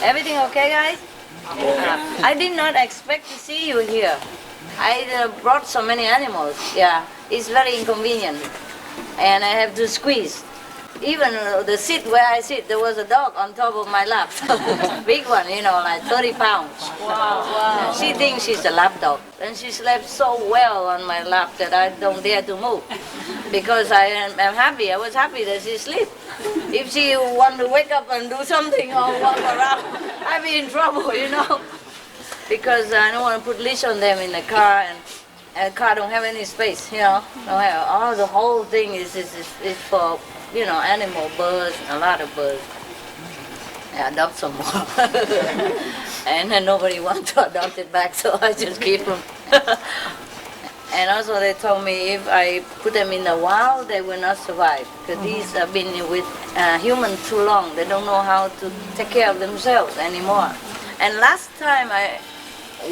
Everything okay, guys? I did not expect to see you here. I brought so many animals. Yeah, it's very inconvenient, and I have to squeeze. Even the seat where I sit, there was a dog on top of my lap. Big one, like 30 pounds. Wow. She thinks she's a lap dog. And she slept so well on my lap that I don't dare to move. Because I'm happy. I was happy that she slept. If she want to wake up and do something or walk around, I'd be in trouble. Because I don't want to put leash on them in the car, and the car don't have any space, Don't have, the whole thing is for animal, birds, a lot of birds. I adopt some more. And then nobody wants to adopt it back, so I just keep them. And also they told me if I put them in the wild, they will not survive. Because these have been with humans too long. They don't know how to take care of themselves anymore. And last time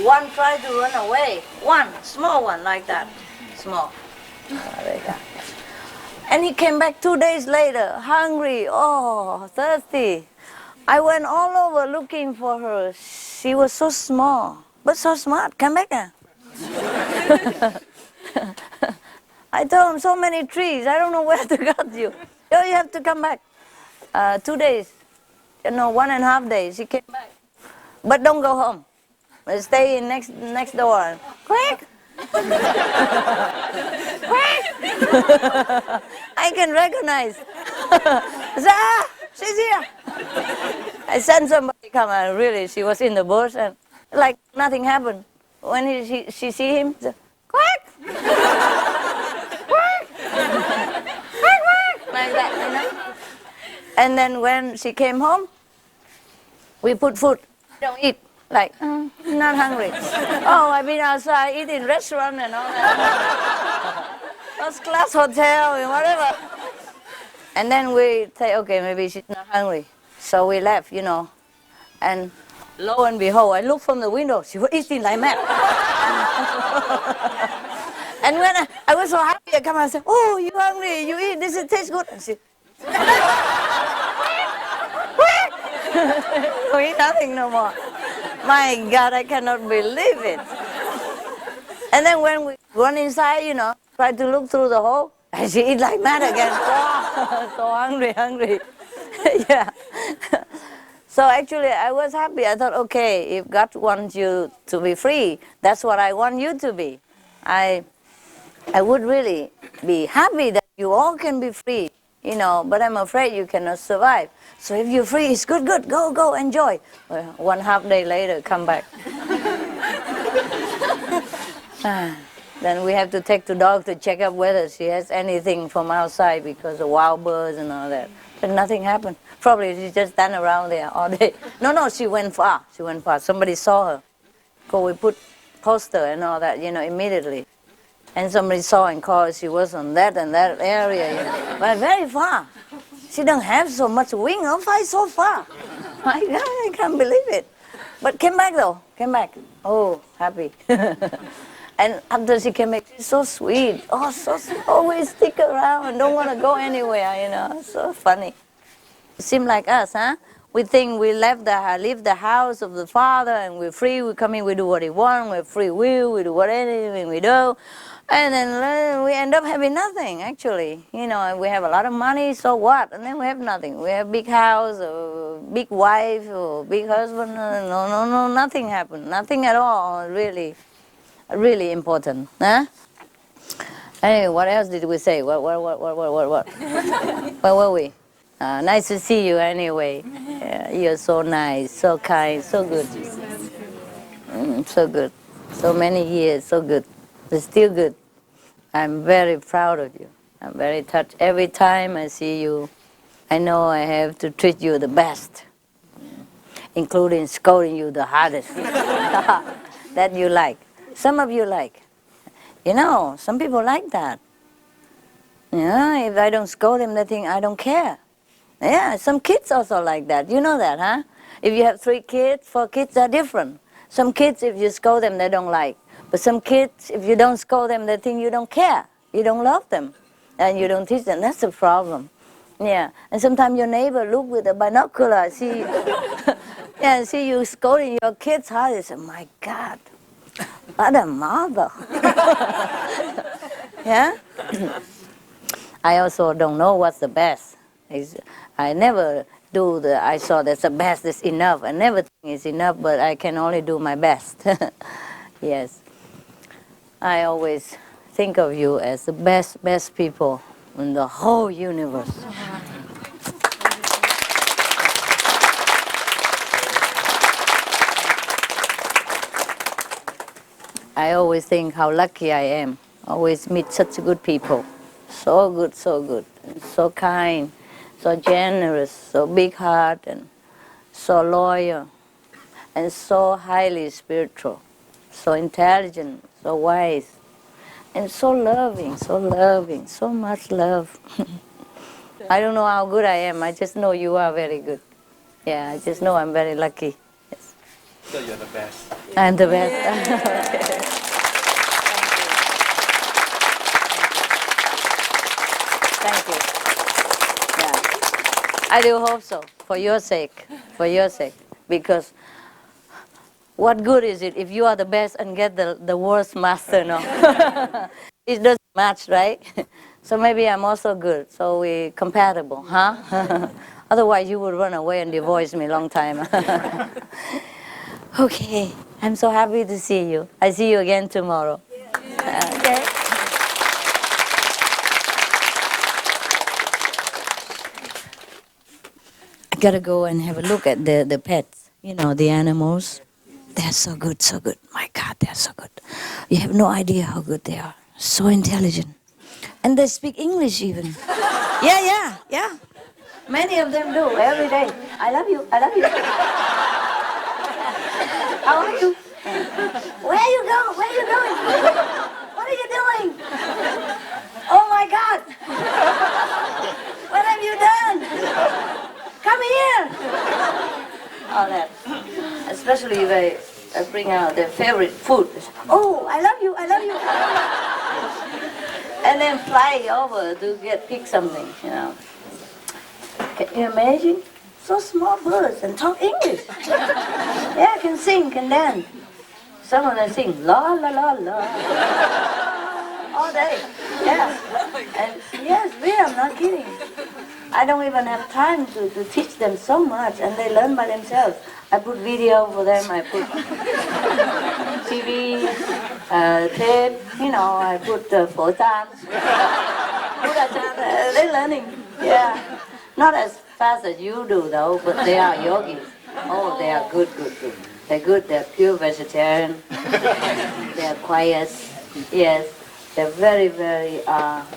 one tried to run away. One, small one like that. Small. Like that. And he came back 2 days later, hungry, thirsty. I went all over looking for her. She was so small, but so smart. Come back. I told him so many trees. I don't know where to get you. Oh, you have to come back. 2 days. 1.5 days. He came back. But don't go home. Stay in next door. Quick! I can recognize. She's here. I sent somebody come, and really, she was in the bush, and like nothing happened. When she see him, she said, quick! Quick! Like that, And then when she came home, we put food. Don't eat. Like, not hungry. I've been outside eating restaurant and all that. First class hotel and whatever. And then we say, okay, maybe she's not hungry. So we left, And lo and behold, I looked from the window. She was eating like mad. And when I was so happy, I come and said, oh, you hungry? You eat? This tastes good. And she, we eat nothing no more. My God, I cannot believe it. And then when we run inside, try to look through the hole, and she eat like mad again. Wow, so hungry. Yeah. So actually, I was happy. I thought, okay, if God wants you to be free, that's what I want you to be. I would really be happy that you all can be free, but I'm afraid you cannot survive. So if you're free, it's good, go, enjoy. Well, 1.5 day later, come back. Then we have to take the dog to check up whether she has anything from outside because of wild birds and all that. But nothing happened. Probably she just stand around there all day. No, she went far. Somebody saw her. So we put poster and all that, immediately. And somebody saw and called. She was on that and that area, but very far. She don't have so much wing. How far so far? My God, I can't believe it. But came back though. Oh, happy. And after she came back, she's so sweet. So always stick around and don't want to go anywhere. So funny. It seems like us, huh? We think we leave the house of the Father and we're free. We come in, we do what we want. We're free will. We do whatever we do. And then we end up having nothing, actually. We have a lot of money, so what? And then we have nothing. We have big house, or big wife, or big husband. No, nothing happened. Nothing at all, really important. Huh? Anyway, what else did we say? What? Where were we? Nice to see you anyway. You're so nice, so kind, so good. So good. So many years, so good. But still good. I'm very proud of you. I'm very touched. Every time I see you, I know I have to treat you the best, including scolding you the hardest. That you like. Some of you like. Some people like that. If I don't scold them, they think I don't care. Yeah, some kids also like that. You know that, huh? If you have 3 kids, 4 kids are different. Some kids, if you scold them, they don't like. But some kids, if you don't scold them, they think you don't care. You don't love them. And you don't teach them. That's the problem. Yeah. And sometimes your neighbor look with a binocular, see Yeah, see you scolding your kids hard. You say, my God, what a mother. Yeah? I also don't know what's the best. I never do I saw that's the best, that's enough. I never think it's enough, but I can only do my best. Yes. I always think of you as the best people in the whole universe. I always think how lucky I am. Always meet such good people. So good, and so kind, so generous, so big heart, and so loyal, and so highly spiritual, so intelligent, so wise, and so loving, so much love. I don't know how good I am. I just know you are very good. Yeah, I just know I'm very lucky. Yes. So you're the best. I'm the best. Yeah. Thank you. Yeah. I do hope so, for your sake, because what good is it if you are the best and get the worst master, no? It doesn't match, right? So maybe I'm also good, so we're compatible, huh? Otherwise you would run away and divorce me long time. Okay, I'm so happy to see you. I see you again tomorrow. Okay. I gotta go and have a look at the pets, the animals. They're so good, so good. My God, they're so good. You have no idea how good they are. So intelligent. And they speak English even. Yeah. Many of them do every day. I love you. How are you? Where are you going? What are you doing? Oh my God. What have you done? Come here. All that. Especially if I bring out their favorite food. Oh, I love you. And then fly over to pick something, Can you imagine? So small birds and talk English. Yeah, can sing, can dance. Some of them sing la la la la all day. Yeah. And yes, really, I'm not kidding. I don't even have time to teach them so much, and they learn by themselves. I put video for them, I put TV, tape, I put photons. They're learning, yeah. Not as fast as you do though, but they are yogis. Oh, they are good. They're good, they're pure vegetarian. They're quiet, yes. They're very, very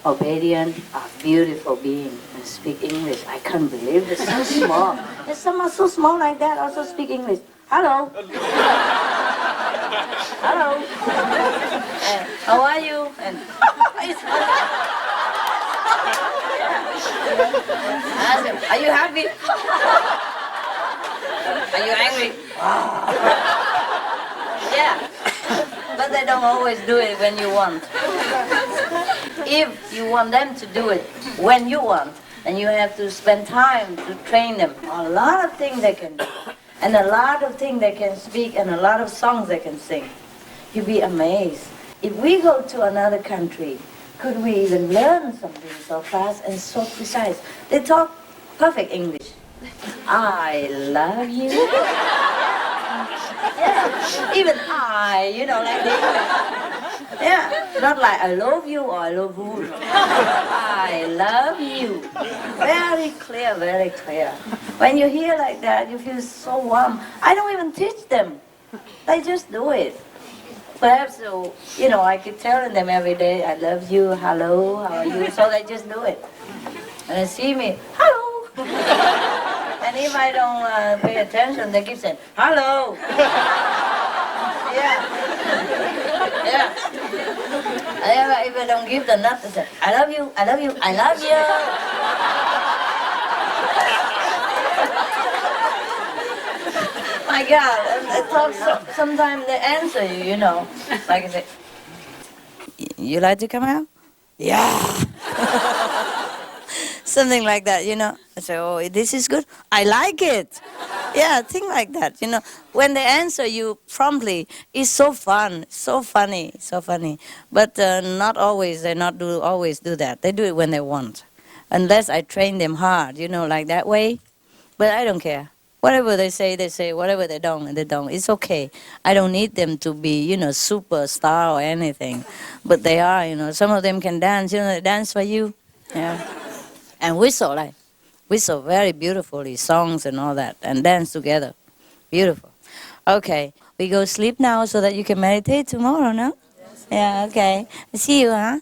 obedient, beautiful beings and speak English. I can't believe they're so small. There's someone so small like that also speak English. Hello. Hello. How are you? And it's funny. Ask him, are you happy? Are you angry? Yeah. But they don't always do it when you want. If you want them to do it when you want, then you have to spend time to train them. A lot of things they can do, and a lot of things they can speak, and a lot of songs they can sing. You'd be amazed. If we go to another country, could we even learn something so fast and so precise? They talk perfect English. I love you. Yeah, even like this. Yeah, not like I love you or I love who. I love you. Very clear, very clear. When you hear like that, you feel so warm. I don't even teach them. They just do it. Perhaps, I keep telling them every day, I love you, hello, how are you? So they just do it. And they see me, hello. And if I don't pay attention, they keep saying, hello. Yeah. And if I don't give the nut, they say, I love you. My God, and they talk sometimes they answer you, Like I say, you like to come out? Yeah. Something like that, I say, oh, this is good. I like it. Yeah, think like that. When they answer you promptly, it's so fun, so funny, so funny. But not always. They not do always do that. They do it when they want, unless I train them hard. Like that way. But I don't care. Whatever they say, they say. Whatever they don't, they don't. It's okay. I don't need them to be, superstar or anything. But they are. Some of them can dance. They dance for you. Yeah. And whistle, like whistle very beautifully, songs and all that, and dance together. Beautiful. Okay, we go sleep now so that you can meditate tomorrow, no? Yeah, okay. See you, huh?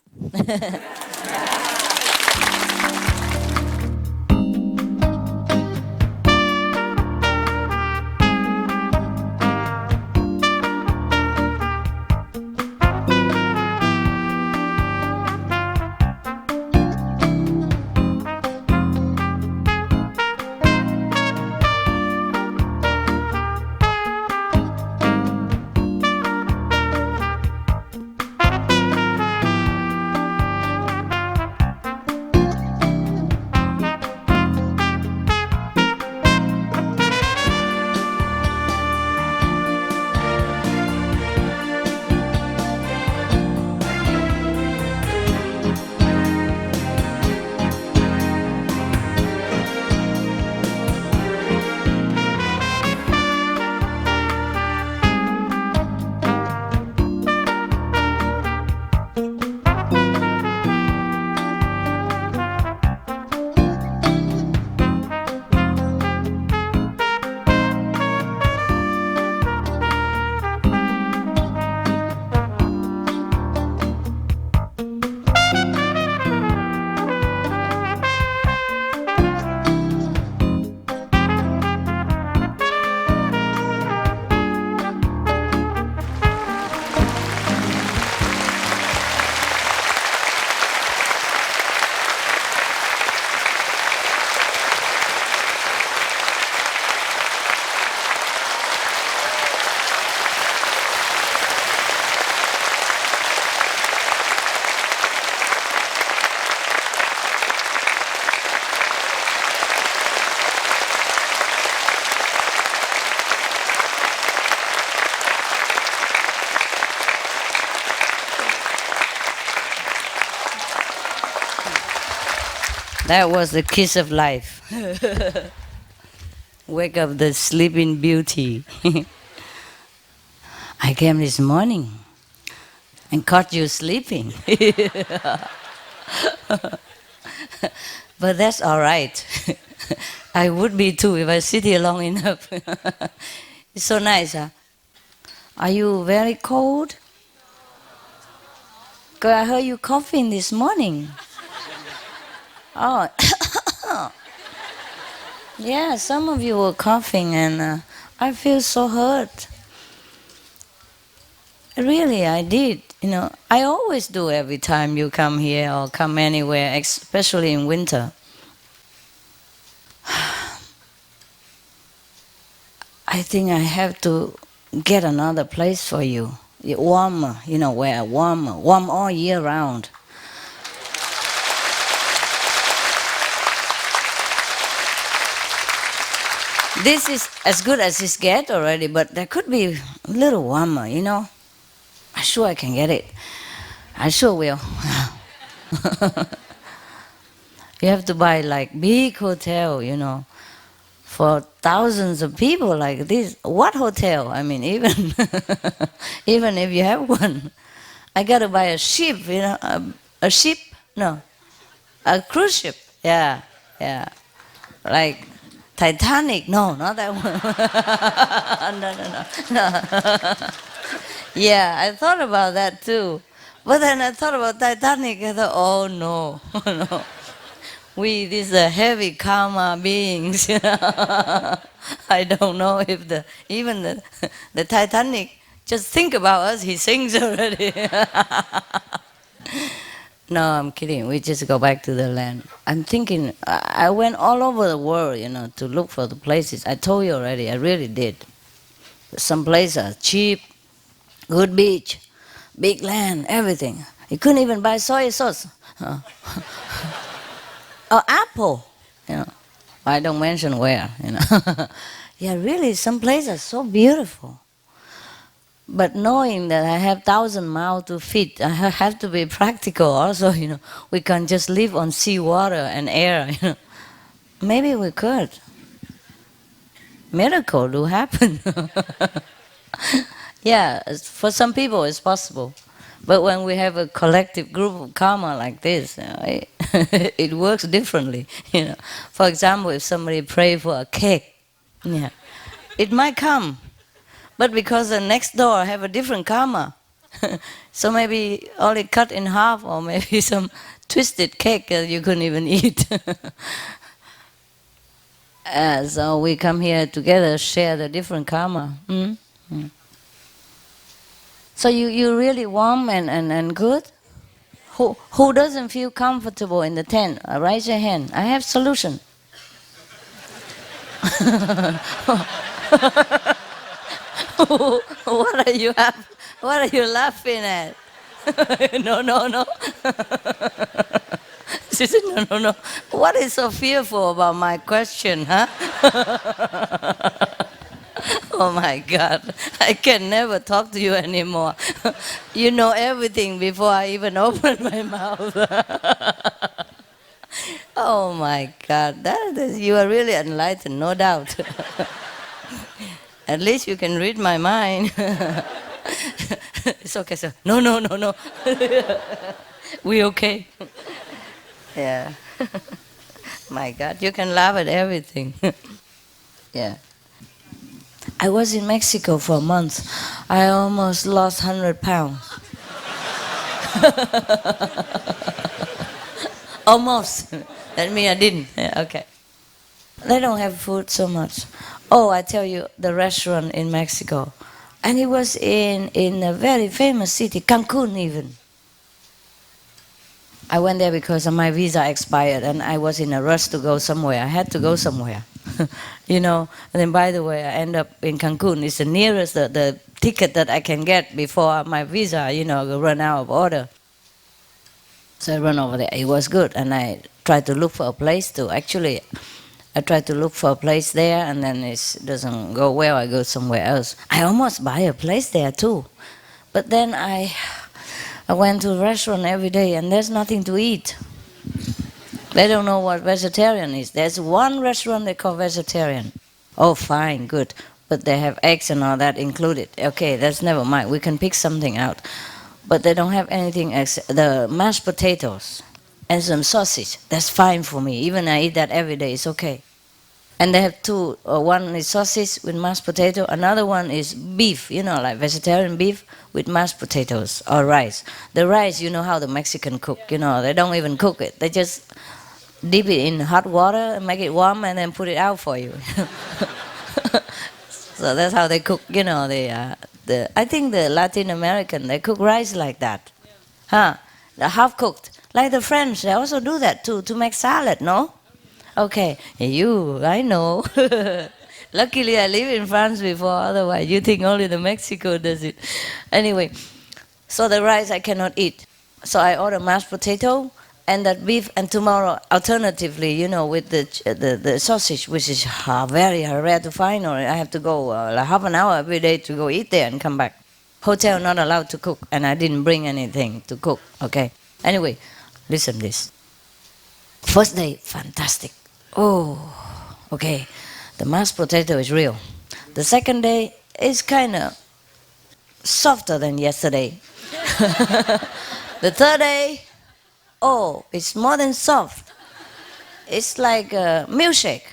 That was the kiss of life. Wake up the sleeping beauty. I came this morning and caught you sleeping. But that's all right. I would be too if I sit here long enough. It's so nice, huh? Are you very cold? 'Cause I heard you coughing this morning. Oh, yeah, some of you were coughing and I feel so hurt. Really, I did. I always do every time you come here or come anywhere, especially in winter. I think I have to get another place for you. Warmer, where warmer, warm all year round. This is as good as it gets already, but there could be a little warmer, I'm sure I can get it. I sure will. You have to buy like big hotel, for thousands of people like this. What hotel? I mean, even even if you have one, I gotta buy a ship, a ship? No, a cruise ship. Yeah, yeah, like Titanic. No, not that one. No. Yeah, I thought about that too. But then I thought about Titanic. I thought, oh no, no. We, these heavy karma beings, I don't know if even the Titanic, just think about us, he sings already. No, I'm kidding. We just go back to the land. I'm thinking, I went all over the world, to look for the places. I told you already, I really did. Some places are cheap, good beach, big land, everything. You couldn't even buy soy sauce. Or apple, I don't mention where, Yeah, really, some places are so beautiful. But knowing that I have 1,000 miles to feed, I have to be practical also, We can't just live on seawater and air. Maybe we could. Miracle do happen. Yeah, for some people it's possible. But when we have a collective group of karma like this, it works differently. For example, if somebody pray for a cake, yeah, it might come. But because the next door have a different karma, so maybe only cut in half, or maybe some twisted cake that you couldn't even eat. So we come here together, share the different karma. Mm? Mm. So you really warm and good? Who doesn't feel comfortable in the tent? Raise your hand. I have solution. What are you What are you laughing at? No, no, no. She said, no, no, no. What is so fearful about my question, huh? Oh my God, I can never talk to you anymore. You know everything before I even open my mouth. Oh my God, you are really enlightened, no doubt. At least you can read my mind. It's okay, sir. No, no, no, no. We okay. Yeah. My God, you can laugh at everything. Yeah. I was in Mexico for a month. I almost lost 100 pounds. Almost. That means I didn't. Yeah, okay. They don't have food so much. Oh, I tell you, the restaurant in Mexico. And it was in a very famous city, Cancun even. I went there because my visa expired and I was in a rush to go somewhere. I had to go somewhere. And then by the way, I end up in Cancun. It's the nearest, the ticket that I can get before my visa, run out of order. So I run over there. It was good. And I tried to look for a place to, actually, I tried to look for a place there and then it doesn't go well. I go somewhere else. I almost buy a place there too. But then I went to a restaurant every day and there's nothing to eat. They don't know what vegetarian is. There's one restaurant they call vegetarian. Oh, fine, good. But they have eggs and all that included. Okay, that's never mind. We can pick something out. But they don't have anything except the mashed potatoes and some sausage. That's fine for me. Even I eat that every day. It's okay. And they have two. One is sausage with mashed potato. Another one is beef, like vegetarian beef with mashed potatoes or rice. The rice, you know how the Mexican cook. They don't even cook it. They just dip it in hot water, make it warm, and then put it out for you. So that's how they cook. I think the Latin American, they cook rice like that, huh? The half cooked, like the French. They also do that too to make salad. No? Okay, I know. Luckily, I live in France before. Otherwise, you think only the Mexico does it. Anyway, so the rice I cannot eat. So I order mashed potato and that beef, and tomorrow, alternatively, with the sausage, which is very rare to find, or I have to go like half an hour every day to go eat there and come back. Hotel not allowed to cook, and I didn't bring anything to cook. Okay. Anyway, listen this. First day, fantastic. Oh, okay. The mashed potato is real. The second day is kind of softer than yesterday. The third day, oh, it's more than soft. It's like a milkshake.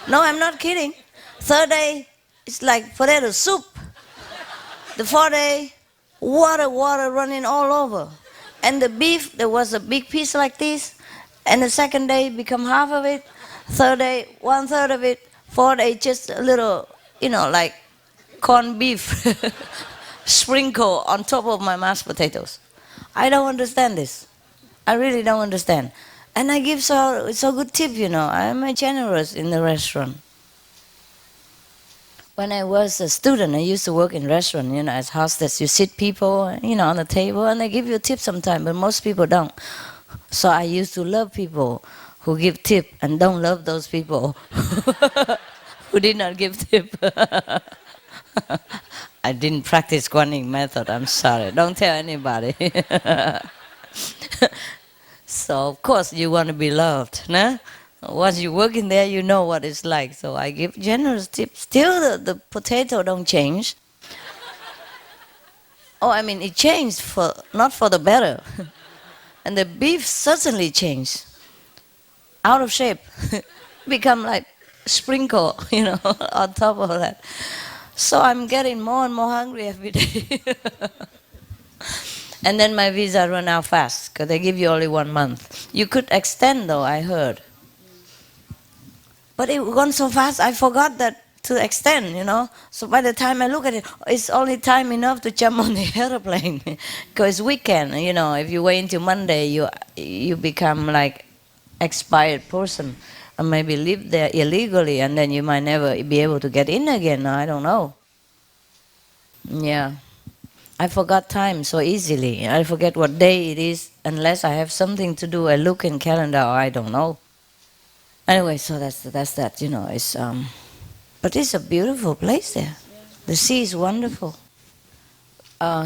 No, I'm not kidding. Third day, it's like potato soup. The fourth day, water running all over. And the beef, there was a big piece like this. And the second day, become half of it. Third day, 1/3 of it. Fourth day, just a little, like corned beef sprinkle on top of my mashed potatoes. I don't understand this. I really don't understand. And I give so good tip, I'm generous in the restaurant. When I was a student, I used to work in restaurant, as hostess. You sit people, on the table, and they give you a tip sometimes, but most people don't. So I used to love people who give tip and don't love those people who did not give tip. I didn't practice Guanyin method. I'm sorry. Don't tell anybody. So of course you want to be loved, no? Once you work in there, you know what it's like. So I give generous tips. Still, the potato don't change. Oh, I mean, it changed for not for the better, and the beef certainly changed. Out of shape, become like sprinkle, on top of that. So I'm getting more and more hungry every day. And then my visa run out fast because they give you only 1 month. You could extend though, I heard. But it gone so fast, I forgot that to extend. So by the time I look at it, it's only time enough to jump on the airplane. Because weekend, if you wait until Monday, you become like expired person. Or maybe live there illegally, and then you might never be able to get in again. I don't know. Yeah. I forgot time so easily. I forget what day it is unless I have something to do. I look in calendar, or I don't know. Anyway, so that's that. It's but it's a beautiful place there. The sea is wonderful.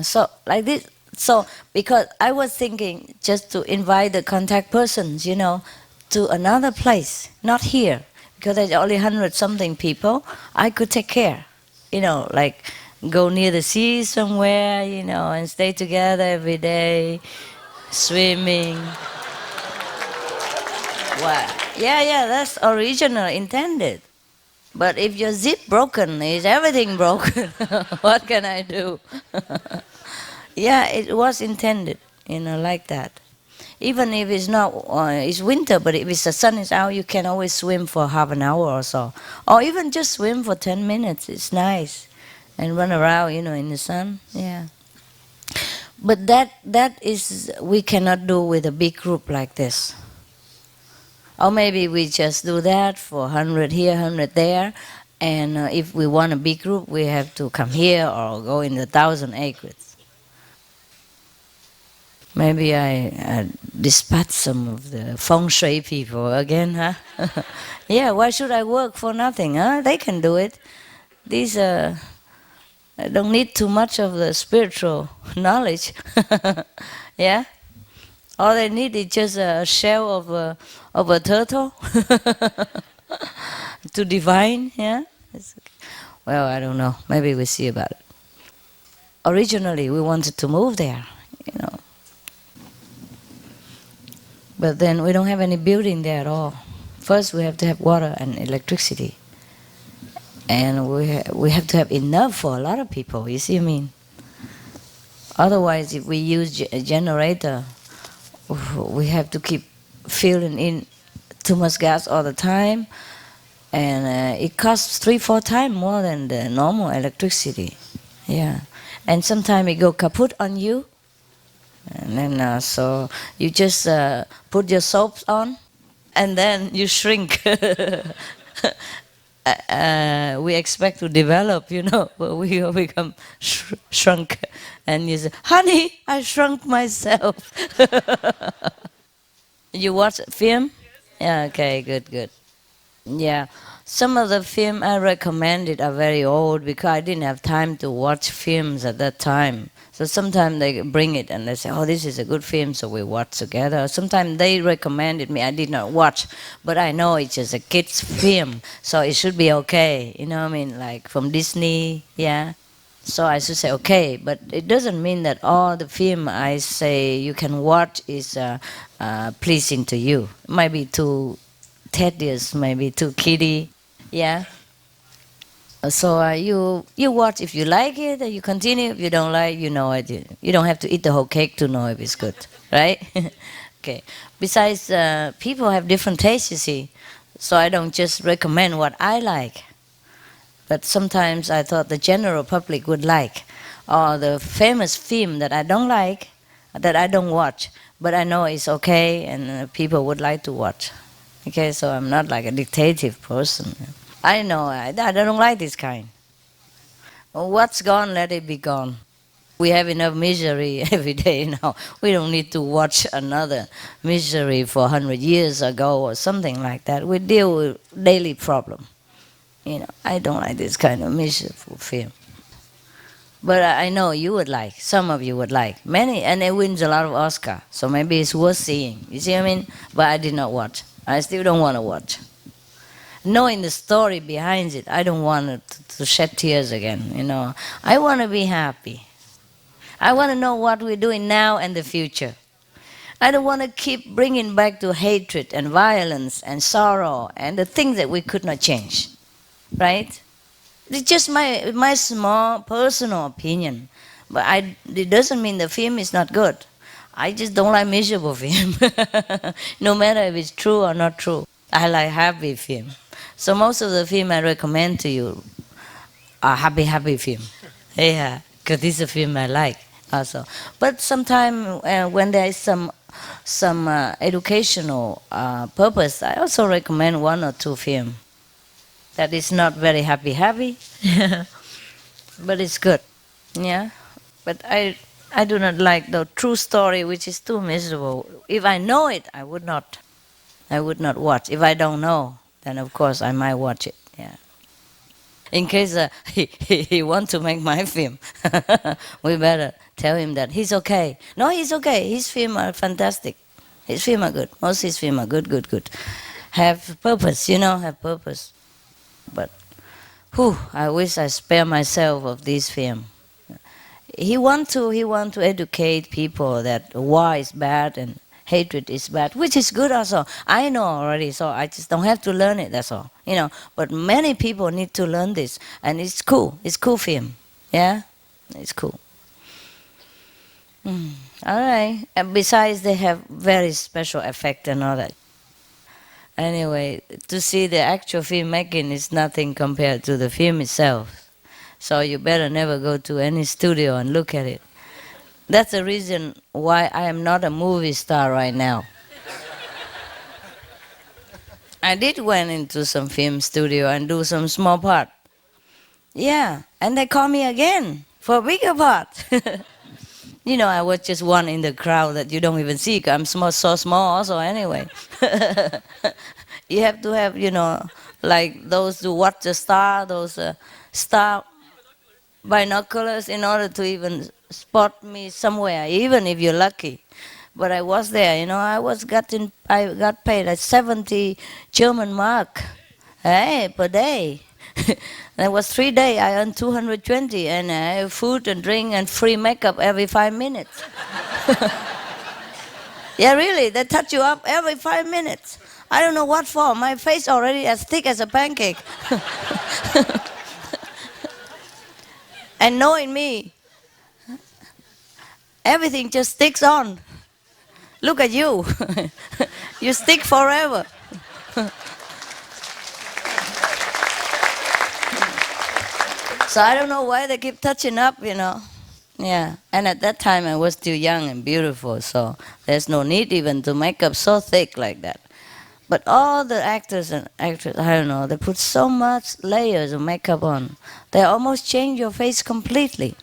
So like this. So because I was thinking just to invite the contact persons, to another place, not here, because there's only 100 something people. I could take care, like go near the sea somewhere, and stay together every day, swimming. Wow. Yeah, that's original intended. But if your zip broken, is everything broken? What can I do? Yeah, it was intended, like that. Even if it's not, it's winter, but if it's the sun is out, you can always swim for half an hour or so. Or even just swim for 10 minutes, it's nice. And run around, in the sun, yeah. But that is, we cannot do with a big group like this. Or maybe we just do that for 100 here, 100 there. And if we want a big group, we have to come here or go in the 1,000 acres. Maybe I dispatch some of the feng shui people again, huh? Yeah, why should I work for nothing, huh? They can do it. These don't need too much of the spiritual knowledge. Yeah? All they need is just a shell of a turtle to divine, yeah? Well, I don't know. Maybe we'll see about it. Originally, we wanted to move there, But then we don't have any building there at all. First, we have to have water and electricity. And we have to have enough for a lot of people, you see what I mean? Otherwise, if we use a generator, we have to keep filling in too much gas all the time. And it costs 3-4 times more than the normal electricity. Yeah. And sometimes it go kaput on you. And then so you just put your soaps on, and then you shrink. We expect to develop, but we become shrunk. And you say, honey, I shrunk myself. You watch film? Yeah, okay, good. Yeah. Some of the film I recommended are very old because I didn't have time to watch films at that time. So sometimes they bring it and they say, oh, this is a good film, so we watch together. Sometimes they recommended me, I did not watch, but I know it's just a kid's film, so it should be okay. You know what I mean? Like from Disney, yeah. So I should say okay, but it doesn't mean that all the film I say you can watch is pleasing to you. It might be too tedious, maybe too kiddie, yeah. So you watch if you like it, you continue. If you don't like, you know it. You don't have to eat the whole cake to know if it's good, right? Okay. Besides, people have different tastes, you see. So I don't just recommend what I like, but sometimes I thought the general public would like, or the famous film that I don't like, that I don't watch, but I know it's okay and people would like to watch. Okay, so I'm not like a dictative person. I know, I don't like this kind. What's gone, let it be gone. We have enough misery every day now. We don't need to watch another misery for 100 years ago or something like that. We deal with daily problem. I don't like this kind of miserable film. But I know you would like. Some of you would like. Many, and it wins a lot of Oscar. So maybe it's worth seeing. You see what I mean? But I did not watch. I still don't want to watch. Knowing the story behind it, I don't want to shed tears again. I want to be happy. I want to know what we're doing now and the future. I don't want to keep bringing back to hatred and violence and sorrow and the things that we could not change. Right? It's just my small personal opinion. But it doesn't mean the film is not good. I just don't like miserable film. No matter if it's true or not true. I like happy film. So most of the film I recommend to you are happy film. Yeah, because this is a film I like also. But sometimes when there is some educational purpose, I also recommend one or two film that is not very happy, but it's good. Yeah, but I do not like the true story which is too miserable. If I know it, I would not watch. If I don't know, then of course I might watch it. Yeah. In case he wants to make my film, we better tell him that he's okay. No, he's okay. His film are fantastic. His film are good. Most his film are good. Have purpose, have purpose. But, I wish I spare myself of this film. He want to educate people that war is bad and hatred is bad, which is good also. I know already, so I just don't have to learn it, that's all. But many people need to learn this, and it's cool. It's cool film. Yeah? It's cool. All right. And besides, they have very special effect and all that. Anyway, to see the actual filmmaking is nothing compared to the film itself. So you better never go to any studio and look at it. That's the reason why I am not a movie star right now. I did went into some film studio and do some small part. Yeah, and they call me again for a bigger part. I was just one in the crowd that you don't even see. I'm so small also anyway. You have to have, like those who watch the star, those star binoculars in order to even spot me somewhere, even if you're lucky. But I was there, I got paid like 70 German mark, per day. That was 3 days. I earned 220, and I have food and drink and free makeup every 5 minutes. Yeah, really, they touch you up every 5 minutes. I don't know what for. My face already as thick as a pancake. And knowing me, everything just sticks on. Look at you. You stick forever. So I don't know why they keep touching up, Yeah, and at that time I was still young and beautiful, so there's no need even to make up so thick like that. But all the actors and actresses, I don't know, they put so much layers of makeup on. They almost change your face completely.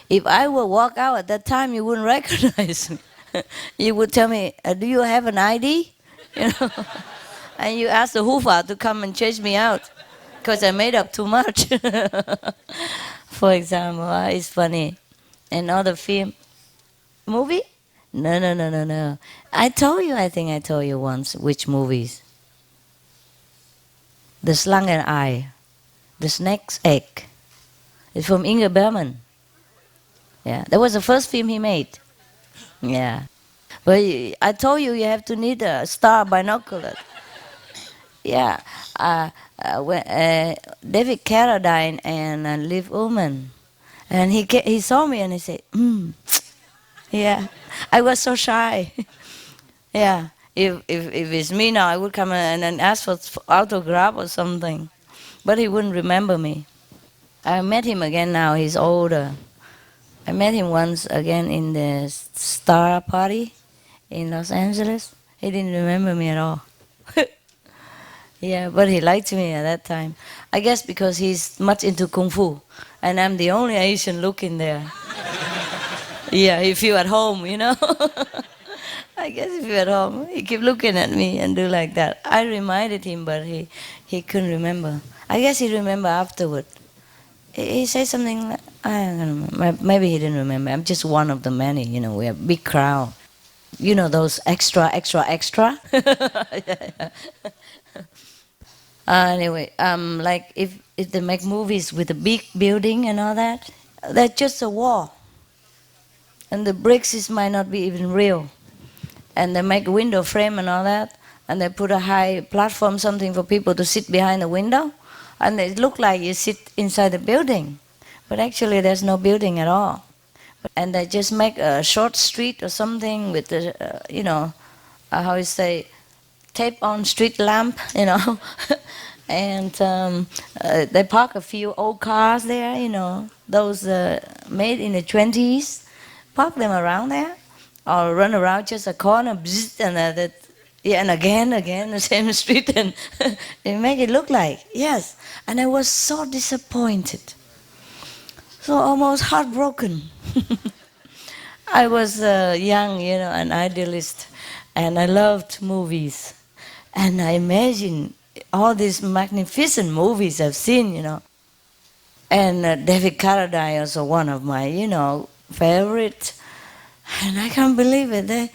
If I would walk out at that time, you wouldn't recognize me. You would tell me, do you have an ID? And you ask the Hufa to come and chase me out because I made up too much. For example, it's funny. Another film, movie? No. I think I told you once which movies. The Slangen Eye, The Snake's Egg. It's from Ingmar Bergman. Yeah, that was the first film he made. Yeah. But I told you have to need a star binocular. Yeah. David Carradine and Liv Ullmann. And he saw me and he said, yeah. I was so shy. Yeah. If it's me now, I would come and ask for autograph or something. But he wouldn't remember me. I met him again now. He's older. I met him once again in the Star Party in Los Angeles. He didn't remember me at all. Yeah, but he liked me at that time. I guess because he's much into Kung Fu. And I'm the only Asian looking there. Yeah, he feel at home, I guess if you're at home, he kept looking at me and do like that. I reminded him, but he couldn't remember. I guess he remember afterward. He said something like, I don't remember. Maybe he didn't remember. I'm just one of the many, we have big crowd. You know those extra, extra, extra? Yeah. Anyway, like if they make movies with a big building and all that, that's just a wall. And the bricks might not be even real. And they make a window frame and all that, and they put a high platform, something for people to sit behind the window, and it look like you sit inside the building, but actually there's no building at all. And they just make a short street or something with the, how you say, tape on street lamp, and they park a few old cars there, those made in the 20s, park them around there, or run around just a corner, bzzz, and yeah, and again, the same street, and they make it look like, yes. And I was so disappointed, so almost heartbroken. I was young, an idealist, and I loved movies. And I imagine all these magnificent movies I've seen, And David Carradine also one of my, favorite. And I can't believe it.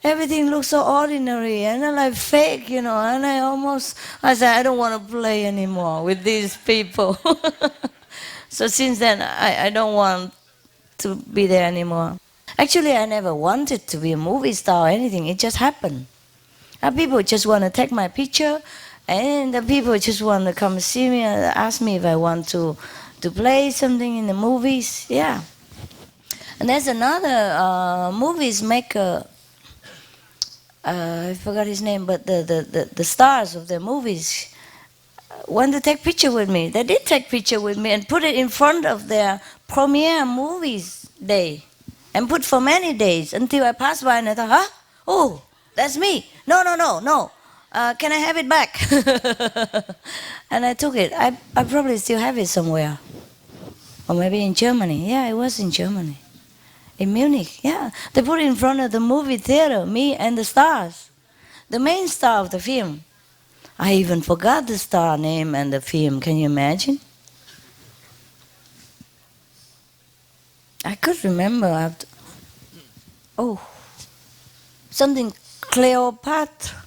Everything looks so ordinary and like fake, And I said, I don't want to play anymore with these people. So since then, I don't want to be there anymore. Actually, I never wanted to be a movie star or anything. It just happened. People just want to take my picture, and the people just want to come see me and ask me if I want to play something in the movies. Yeah. And there's another movies maker. I forgot his name, but the stars of the movies want to take picture with me. They did take picture with me and put it in front of their premiere movies day, and put for many days until I passed by and I thought, huh? Oh, that's me. No, no, no, no. Can I have it back? And I took it. I probably still have it somewhere. Or maybe in Germany. Yeah, it was in Germany. In Munich, yeah. They put it in front of the movie theater, me and the stars. The main star of the film. I even forgot the star name and the film. Can you imagine? I could remember after. Oh, something Cleopatra.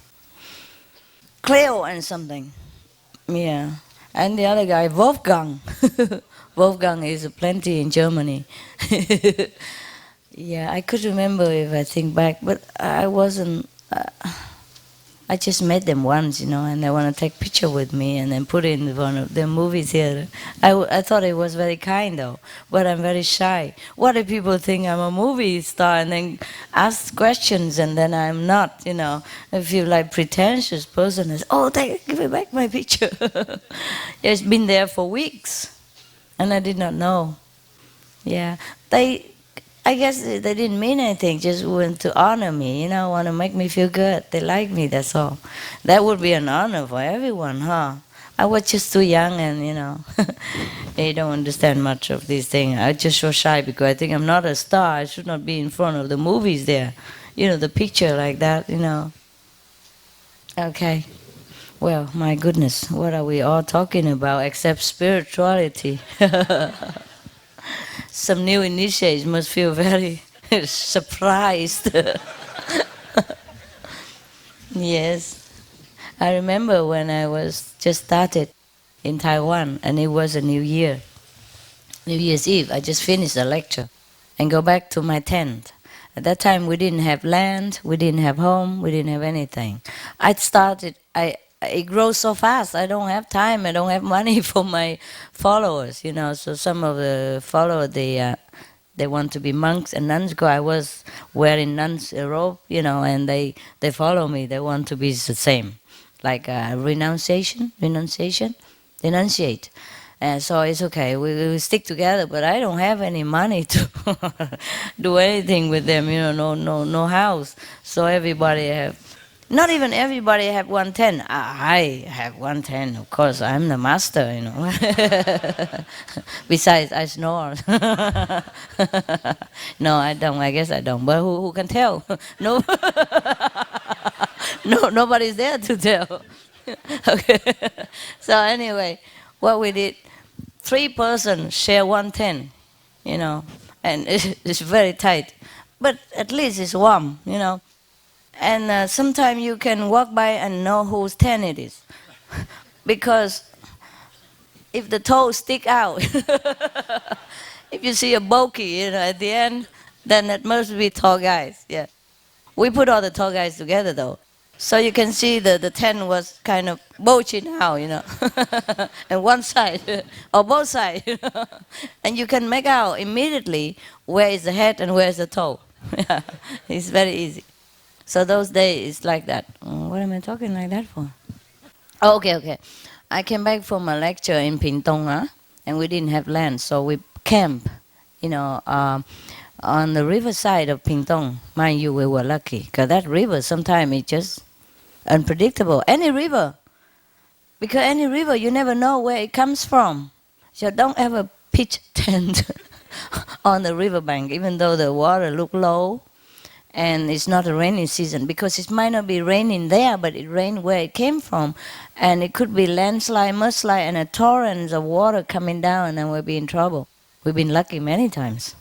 Cleo and something. Yeah. And the other guy, Wolfgang. Wolfgang is plenty in Germany. Yeah, I could remember if I think back, but I wasn't. I just met them once, and they want to take picture with me and then put it in one of the movie theater. I thought it was very kind though, but I'm very shy. What if people think I'm a movie star and then ask questions and then I'm not, I feel like pretentious person is, oh, give me back my picture. It's been there for weeks and I did not know. Yeah, I guess they didn't mean anything, just want to honor me, want to make me feel good. They like me, that's all. That would be an honor for everyone, huh? I was just too young and, they don't understand much of these things. I just so shy because I think I'm not a star. I should not be in front of the movies there. The picture like that, Okay. Well, my goodness, what are we all talking about except spirituality? Some new initiates must feel very surprised. Yes. I remember when I was just started in Taiwan and it was a New Year. New Year's Eve, I just finished a lecture and go back to my tent. At that time we didn't have land, we didn't have home, we didn't have anything. It grows so fast. I don't have time. I don't have money for my followers. So some of the followers they want to be monks and nuns. I was wearing nuns robe, and they follow me. They want to be the same, like renunciate. And so it's okay. We stick together, but I don't have any money to do anything with them. No house. So everybody have. Not even everybody have 110. I have 110, of course. I'm the master, Besides, I snore. No, I don't. I guess I don't. But who can tell? No, no, nobody's there to tell. Okay. So anyway, what we did, 3 persons share one tent, you know, and it's very tight, but at least it's warm, you know. And sometimes you can walk by and know whose tent it is, because if the toes stick out, if you see a bulky, you know, at the end, then it must be tall guys. Yeah. We put all the tall guys together though. So you can see the tent was kind of bulging out, you know, and one side or both sides, you know? And you can make out immediately where is the head and where is the toe. Yeah, it's very easy. So those days it's like that. What am I talking like that for? Oh, okay, okay. I came back from a lecture in Pingtung, and we didn't have land, so we camped, you know, on the riverside of Pingtung. Mind you, we were lucky, because that river sometimes it's just unpredictable. Any river, because any river you never know where it comes from. So don't ever pitch tent on the riverbank, even though the water look low and it's not a rainy season, because it might not be raining there, but it rained where it came from, and it could be landslide, mudslide, and a torrent of water coming down, and we'll be in trouble. We've been lucky many times.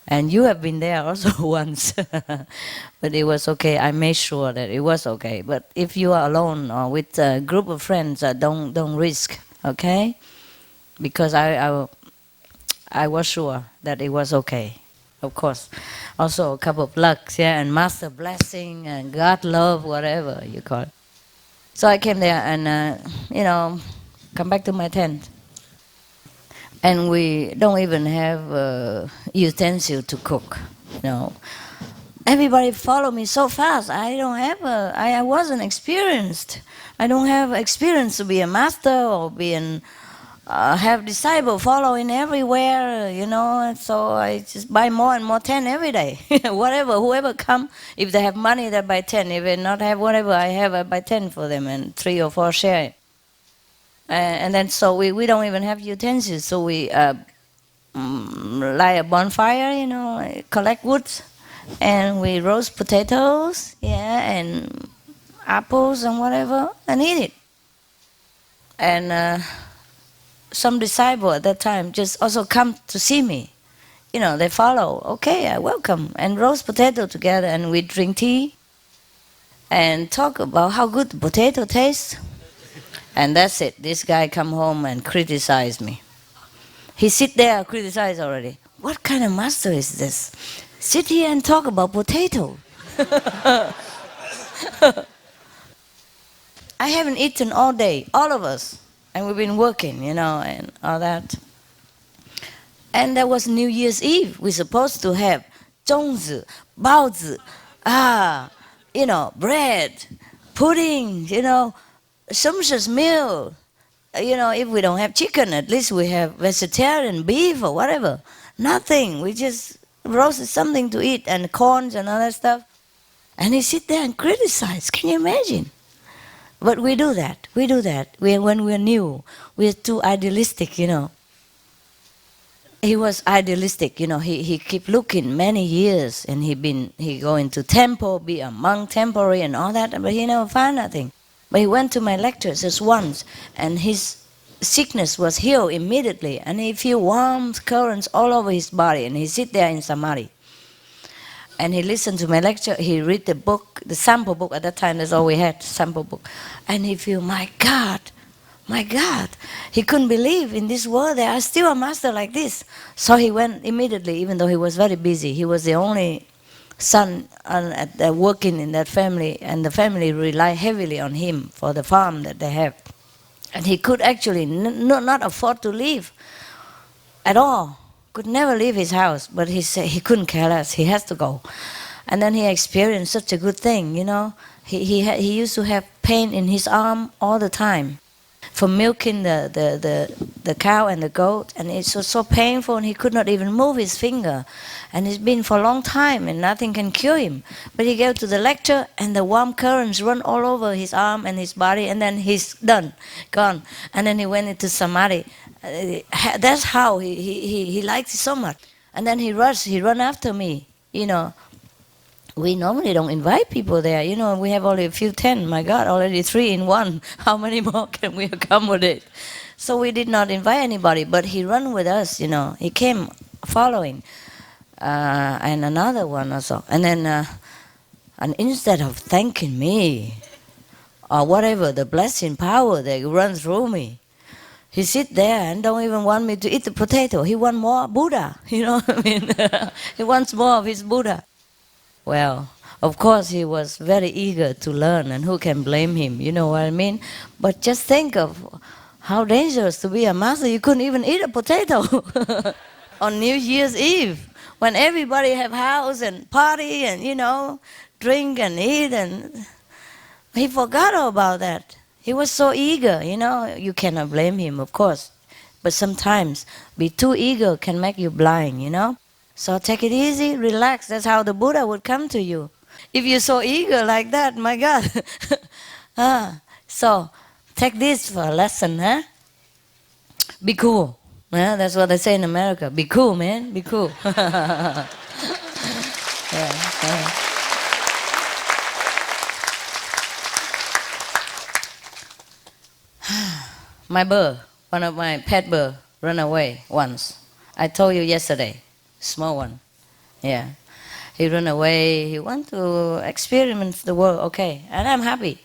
And you have been there also once. But it was okay. I made sure that it was okay. But if you are alone or with a group of friends, don't risk, okay? Because I was sure that it was okay. Of course. Also a couple of lucks, yeah, and master blessing and God love, whatever you call it. So I came there and, you know, come back to my tent. And we don't even have utensil to cook, you know. Everybody follow me so fast. I don't have I wasn't experienced. I don't have experience to be a master or be an have disciple following everywhere, you know. And so I just buy more and more tent every day. Whatever, whoever come, if they have money, they buy 10. If they not have whatever I have, I buy 10 for them, and 3 or 4 share it. And then so we don't even have utensils, so we light a bonfire, you know, collect wood, and we roast potatoes, yeah, and apples and whatever, and eat it. And some disciple at that time just also come to see me. You know, they follow. Okay, I welcome, and roast potato together, and we drink tea and talk about how good the potato tastes. And that's it. This guy come home and criticize me. He sit there criticize already. What kind of master is this? Sit here and talk about potato. I haven't eaten all day, all of us, and we've been working, you know, and all that. And there was New Year's Eve. We're supposed to have 粽子, 包子, you know, bread, pudding, you know, sumptuous meal. You know, if we don't have chicken, at least we have vegetarian beef or whatever. Nothing. We just roasted something to eat and corns and all that stuff. And he sit there and criticize. Can you imagine? But we do that. We do that. When we're new, we're too idealistic, you know. He was idealistic, you know. He keep looking many years, and he go into temple, be a monk temporary and all that, but he never found nothing. But he went to my lectures just once, and his sickness was healed immediately, and he feel warm currents all over his body, and he sit there in samadhi. And he listened to my lecture, he read the book, the sample book, at that time that's all we had, sample book. And he feel, my God, he couldn't believe in this world there are still a master like this. So he went immediately, even though he was very busy. He was the only son working in that family, and the family rely heavily on him for the farm that they have. And he could actually not afford to leave at all. Could never leave his house, but he said he couldn't care less. He has to go. And then he experienced such a good thing, you know. He used to have pain in his arm all the time from milking the cow and the goat, and it was so painful, and he could not even move his finger. And it's been for a long time, and nothing can cure him. But he go to the lecture, and the warm currents run all over his arm and his body, and then he's done, gone. And then he went into samadhi. That's how he liked it so much. And then he run after me, you know. we normally don't invite people there. You know, we have only a few tent. My God, already 3 in 1. How many more can we accommodate? So we did not invite anybody, but he ran with us, you know. He came following, and another one also. And then, and instead of thanking me, or whatever, the blessing power that runs through me, he sit there and don't even want me to eat the potato. He want more Buddha, you know what I mean? He wants more of his Buddha. Well, of course he was very eager to learn, and who can blame him, you know what I mean? But just think of how dangerous to be a master. You couldn't even eat a potato on New Year's Eve when everybody have house and party and, you know, drink and eat, and he forgot all about that. He was so eager, you know. You cannot blame him, of course. But sometimes be too eager can make you blind, you know. So take it easy, relax. That's how the Buddha would come to you. If you're so eager like that, my God. So take this for a lesson, huh? Be cool. Yeah, that's what they say in America. Be cool, man. Be cool. Yeah, yeah. My bird, one of my pet bird, ran away once. I told you yesterday, small one. Yeah, he ran away. He want to experiment the world. Okay, and I'm happy.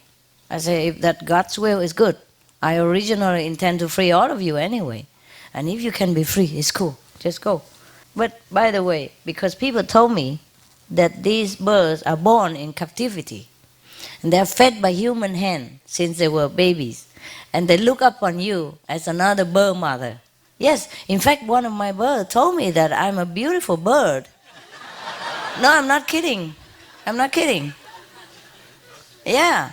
I say if that God's will is good. I originally intend to free all of you anyway, and if you can be free, it's cool. Just go. But by the way, because people told me that these birds are born in captivity, and they're fed by human hand since they were babies, and they look up on you as another bird mother. Yes, in fact, one of my birds told me that I'm a beautiful bird. No, I'm not kidding. I'm not kidding. Yeah.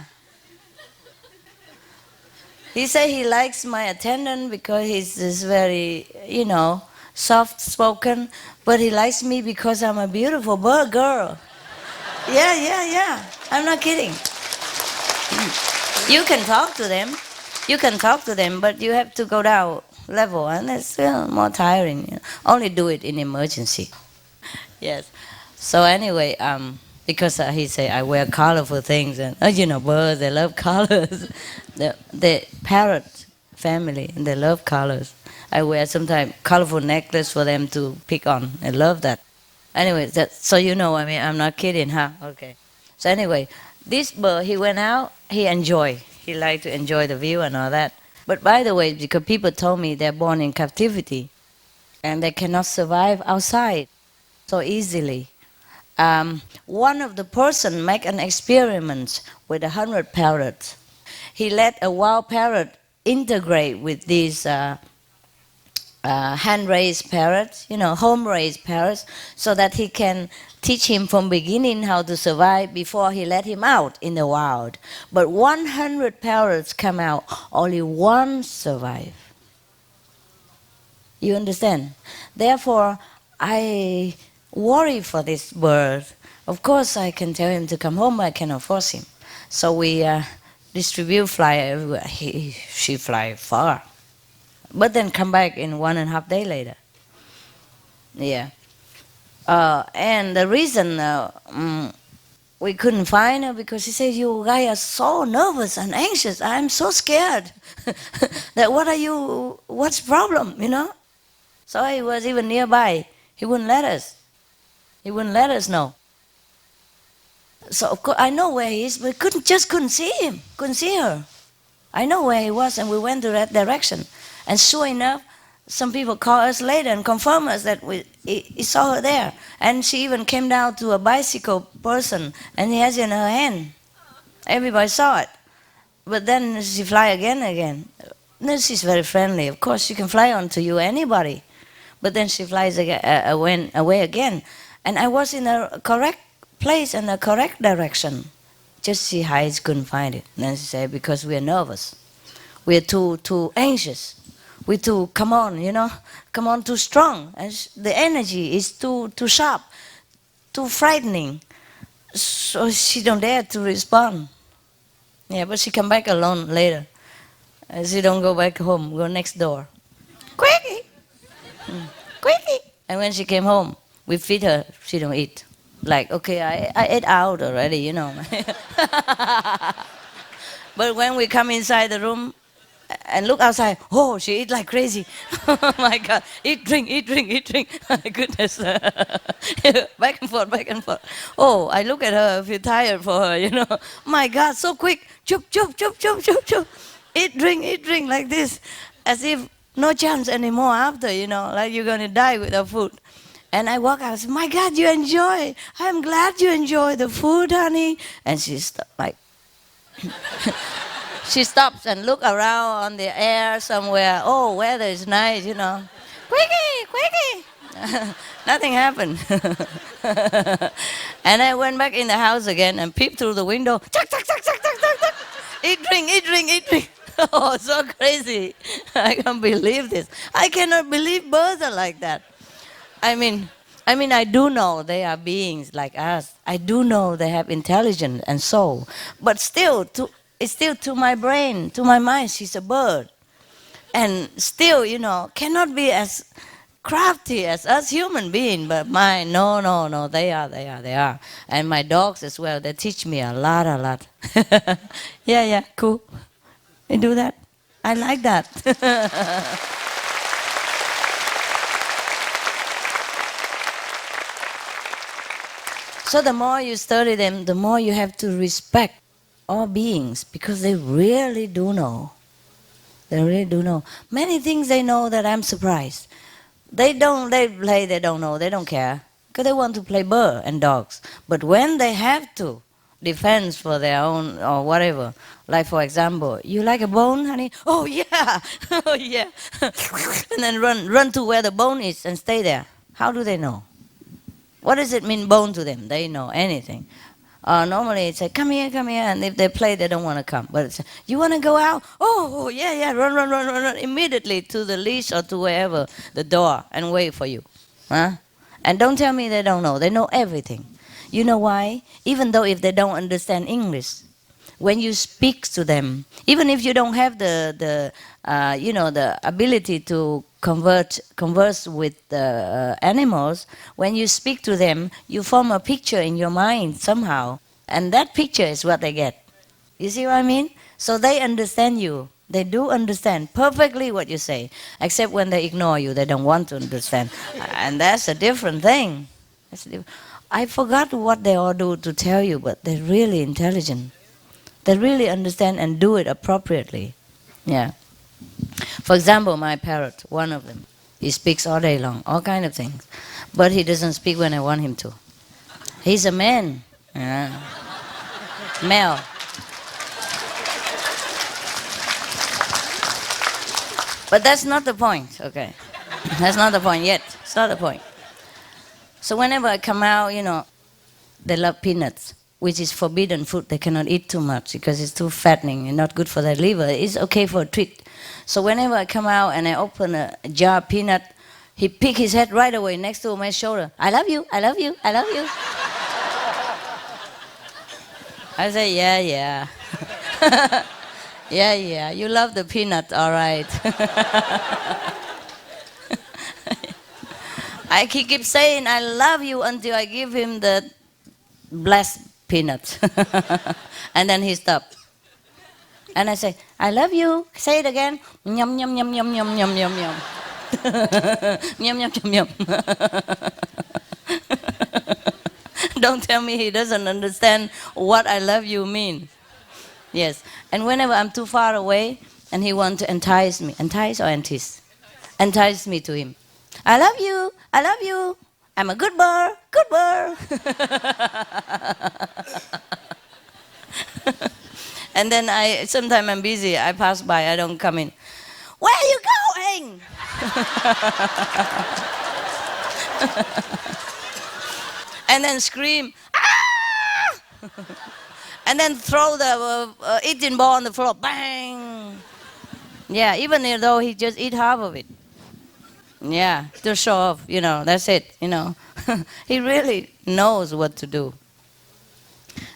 He said he likes my attendant because he's very, you know, soft-spoken, but he likes me because I'm a beautiful bird girl. Yeah, yeah, yeah. I'm not kidding. You can talk to them. You can talk to them, but you have to go down level, and it's more tiring. You know. Only do it in emergency. Yes. So anyway, because he say I wear colorful things, and you know, birds they love colors. the parrot family, and they love colors. I wear sometimes colorful necklace for them to pick on. I love that. Anyway, that so you know, I mean, I'm not kidding, huh? Okay. So anyway, this bird he went out. He enjoy. He liked to enjoy the view and all that. But by the way, because people told me they're born in captivity, and they cannot survive outside so easily. One of the person make an experiment with 100 parrots. He let a wild parrot integrate with these hand-raised parrots, you know, home-raised parrots, so that he can teach him from beginning how to survive before he let him out in the wild. But 100 parrots come out, only one survive. You understand? Therefore, I worry for this bird. Of course, I can tell him to come home, but I cannot force him. So we distribute fly everywhere. She fly far, but then come back in 1.5 days later. Yeah. And the reason we couldn't find her because he said, "You guys are so nervous and anxious. I'm so scared." That what are you? What's the problem? You know. So he was even nearby. He wouldn't let us. He wouldn't let us know. So of course I know where he is, but couldn't see him, couldn't see her. I know where he was, and we went to that direction. And sure enough, some people called us later and confirmed us that he saw her there. And she even came down to a bicycle person, and he has it in her hand. Everybody saw it. But then she fly again. Then she's very friendly. Of course, she can fly onto you, anybody. But then she flies away again. And I was in the correct place and the correct direction. Just she hides, couldn't find it. And then she said, because we are nervous. We are too anxious. We too, come on, you know, come on, too strong. And the energy is too sharp, too frightening. So she don't dare to respond. Yeah, but she come back alone later. And she don't go back home, go next door. Quickie! Quickie! And when she came home, we feed her, she don't eat. Like, okay, I ate out already, you know. But when we come inside the room and look outside, oh, she eat like crazy. Oh my God, eat, drink, eat, drink, eat, drink. My goodness. Back and forth, back and forth. Oh, I look at her, I feel tired for her, you know. My God, so quick. Chup, chup, chup, chup, chup, chup. Eat, drink like this. As if no chance anymore after, you know, like you're going to die without food. And I walk out, I say, my God, you enjoy. I'm glad you enjoy the food, honey. And she's like, she stops and look around on the air somewhere. Oh, weather is nice, you know. Quickie, quickie. Nothing happened. And I went back in the house again and peeped through the window. Chuck, chuck, chuck, chuck, chuck, chuck, chuck. Eat, drink, eat, drink, eat, drink. Oh, so crazy. I can't believe this. I cannot believe birds are like that. I mean, I do know they are beings like us. I do know they have intelligence and soul. But still, it's still to my brain, to my mind, she's a bird. And still, you know, cannot be as crafty as us human beings. But mine, no, no, no, they are. And my dogs as well, they teach me a lot, a lot. Yeah, yeah, cool. You do that? I like that. So the more you study them, the more you have to respect all beings because they really do know. They really do know. Many things they know that I'm surprised. They play, they don't know, they don't care. Because they want to play bird and dogs. But when they have to, defense for their own or whatever, like for example, you like a bone, honey? Oh yeah, oh yeah. And then run to where the bone is and stay there. How do they know? What does it mean, bone to them? They know anything. Normally it's like, come here, and if they play, they don't want to come. But it's, you want to go out? Oh, yeah, yeah, run, immediately to the leash or to wherever, the door, and wait for you. Huh? And don't tell me they don't know. They know everything. You know why? Even though if they don't understand English, when you speak to them, even if you don't have the ability to converse with the animals, when you speak to them, you form a picture in your mind somehow, and that picture is what they get. You see what I mean? So they understand you. They do understand perfectly what you say, except when they ignore you, they don't want to understand. And that's a different thing. I forgot what they all do to tell you, but they're really intelligent. They really understand and do it appropriately. Yeah. For example, my parrot, one of them, he speaks all day long, all kind of things. But he doesn't speak when I want him to. He's a man. Yeah. Male. But that's not the point, okay? That's not the point yet. It's not the point. So whenever I come out, you know, they love peanuts, which is forbidden food. They cannot eat too much because it's too fattening and not good for their liver. It's okay for a treat. So whenever I come out and I open a jar of peanut, he pick his head right away next to my shoulder. I love you, I love you, I love you. I say, yeah, yeah. Yeah, yeah, you love the peanut, all right. He keeps saying, I love you until I give him the blessed peanut. And then he stopped. And I say, I love you. Say it again. Yum, yum, yum, yum, yum, yum, yum, yum. Yum, yum, yum, yum. Don't tell me he doesn't understand what I love you mean. Yes. And whenever I'm too far away and he wants to entice me, entice or entice? Entice me to him. I love you. I love you. I'm a good bird. Good bird. And then sometimes I'm busy. I pass by. I don't come in. Where are you going? And then scream. Ah! And then throw the eating ball on the floor. Bang! Yeah, even though he just eat half of it. Yeah, to show off, you know, that's it, you know. He really knows what to do.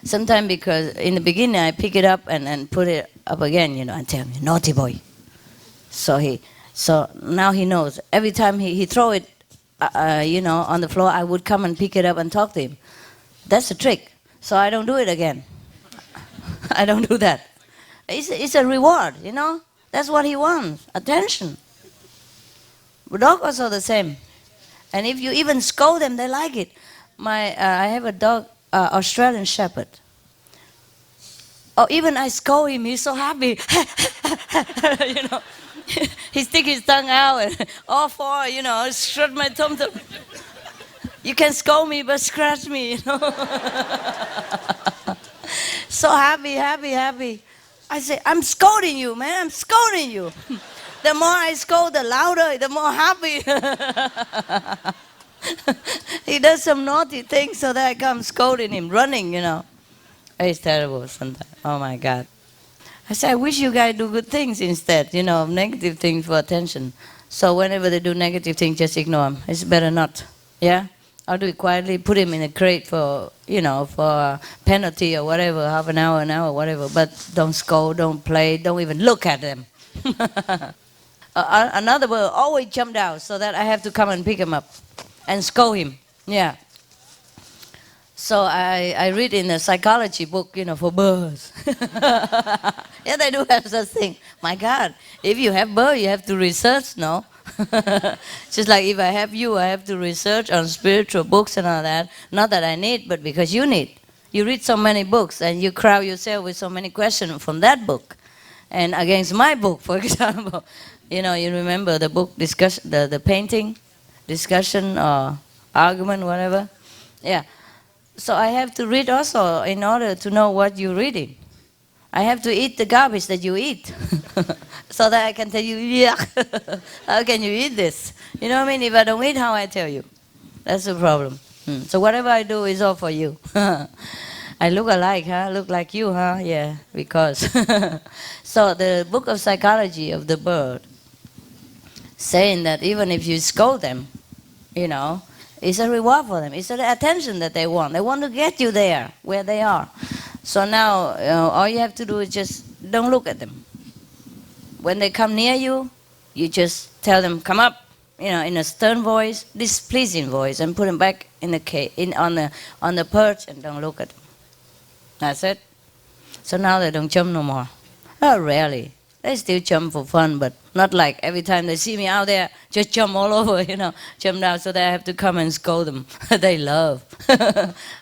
Sometimes because in the beginning I pick it up and put it up again, you know, and tell me, naughty boy. So now he knows. Every time he throw it, you know, on the floor, I would come and pick it up and talk to him. That's a trick. So I don't do it again. I don't do that. It's a reward, you know. That's what he wants, attention. The dog also the same. And if you even scold them, they like it. I have a dog, Australian Shepherd. Oh, even I scold him, he's so happy. You know, he stick his tongue out and all four, you know, scratch my tum tum. You can scold me, but scratch me, you know. So happy, happy, happy. I say, I'm scolding you, man. I'm scolding you. The more I scold, the louder, the more happy. He does some naughty things, so that I come scolding him, running, you know. It's terrible sometimes. Oh my God. I say, I wish you guys do good things instead, you know, negative things for attention. So whenever they do negative things, just ignore them. It's better not. Yeah? I'll do it quietly, put him in a crate for, you know, for penalty or whatever, half an hour, whatever. But don't scold, don't play, don't even look at them. Another bird always jumped out, so that I have to come and pick him up and scold him. Yeah. So I read in a psychology book, you know, for birds. Yeah, they do have such thing. My God, if you have bird, you have to research, no? Just like if I have you, I have to research on spiritual books and all that. Not that I need, but because you need. You read so many books and you crowd yourself with so many questions from that book. And against my book, for example, you know, you remember the book discussion, the painting, discussion or argument, whatever. Yeah. So I have to read also in order to know what you're reading. I have to eat the garbage that you eat. So that I can tell you, yeah, how can you eat this? You know what I mean? If I don't eat, how I tell you? That's the problem. So whatever I do is all for you. I look alike, huh? Look like you, huh? Yeah, because. So the book of psychology of the bird saying that even if you scold them, you know, it's a reward for them. It's the attention that they want. They want to get you there, where they are. So now, all you have to do is just don't look at them. When they come near you, you just tell them, come up, you know, in a stern voice, displeasing voice, and put them back in the on the perch, and don't look at them. That's it. So now they don't jump no more. Oh, rarely. They still jump for fun, but not like every time they see me out there, just jump all over, you know, jump down, so that I have to come and scold them. They love.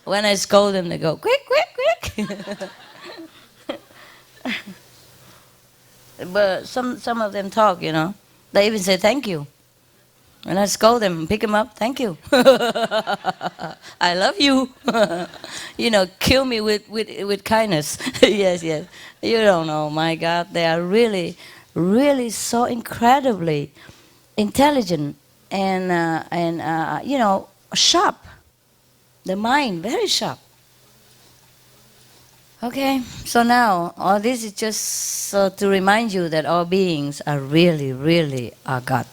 When I scold them, they go, quick, quick, quick. But some of them talk, you know. They even say thank you. When I scold them, pick them up, thank you. I love you. You know, kill me with kindness. Yes, yes. You don't know, my God, they are really, really so incredibly intelligent and you know, sharp. The mind, very sharp. Okay, so now all this is just so to remind you that all beings are really, really are God.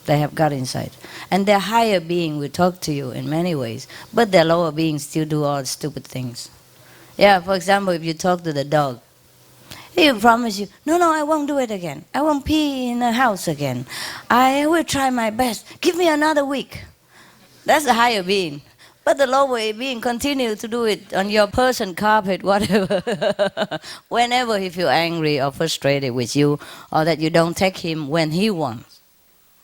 They have God inside. And their higher being will talk to you in many ways, but their lower beings still do all stupid things. Yeah, for example, if you talk to the dog, he will promise you, no, I won't do it again. I won't pee in the house again. I will try my best. Give me another week. That's the higher being. But the lower being continue to do it on your person, carpet, whatever. Whenever he feel angry or frustrated with you, or that you don't take him when he wants.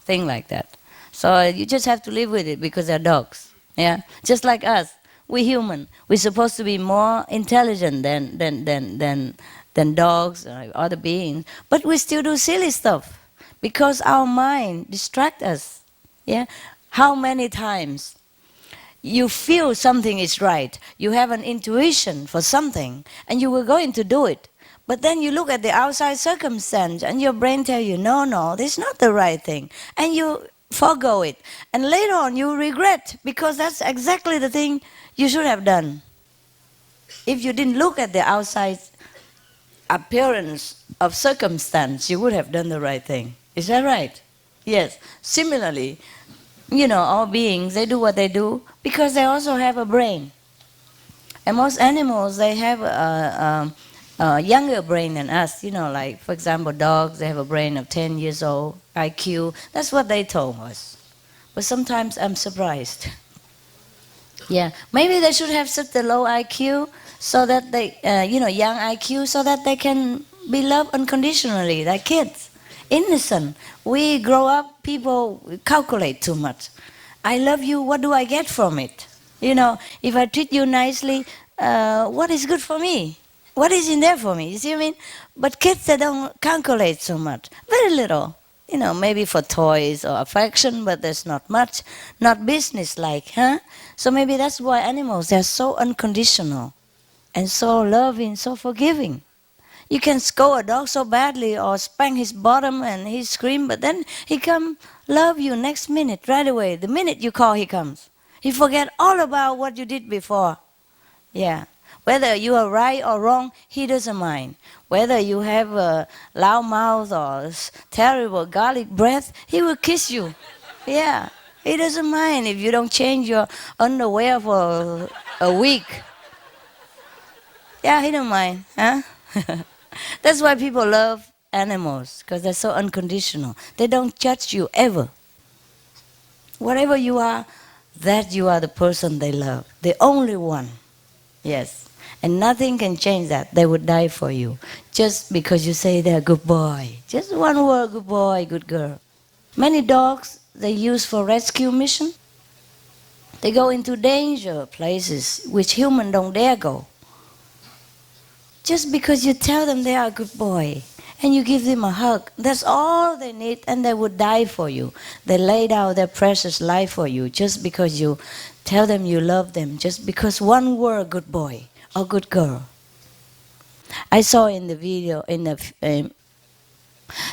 Thing like that. So you just have to live with it because they're dogs. Yeah, just like us. We're human. We're supposed to be more intelligent than dogs or other beings, but we still do silly stuff because our mind distracts us. Yeah, how many times you feel something is right, you have an intuition for something, and you were going to do it. But then you look at the outside circumstance and your brain tells you, no, this is not the right thing. And you forego it. And later on you regret because that's exactly the thing you should have done. If you didn't look at the outside appearance of circumstance, you would have done the right thing. Is that right? Yes. Similarly, you know, all beings, they do what they do because they also have a brain. And most animals, they have a younger brain than us, you know, like, for example, dogs, they have a brain of 10 years old, IQ. That's what they told us. But sometimes I'm surprised. Yeah, maybe they should have such a low IQ so that they, young IQ, so that they can be loved unconditionally, like kids, innocent. We grow up, people calculate too much. I love you, what do I get from it? If I treat you nicely, what is good for me? What is in there for me? You see what I mean? But kids, they don't calculate so much. Very little. Maybe for toys or affection, but there's not much. Not business-like, huh? So maybe that's why animals, they're so unconditional and so loving, so forgiving. You can scold a dog so badly or spank his bottom and he scream, but then he come love you next minute, right away. The minute you call, he comes. He forget all about what you did before. Yeah. Whether you are right or wrong, he doesn't mind. Whether you have a loud mouth or terrible garlic breath, he will kiss you. Yeah. He doesn't mind if you don't change your underwear for a week. Yeah, he don't mind. Huh? That's why people love animals, because they're so unconditional. They don't judge you ever. Whatever you are, that you are the person they love. The only one. Yes. And nothing can change that. They would die for you. Just because you say they're a good boy. Just one word, good boy, good girl. Many dogs they use for rescue mission. They go into danger places which humans don't dare go. Just because you tell them they are a good boy and you give them a hug, that's all they need, and they would die for you. They laid out their precious life for you just because you tell them you love them, just because one word, good boy or good girl. I saw in the video, in the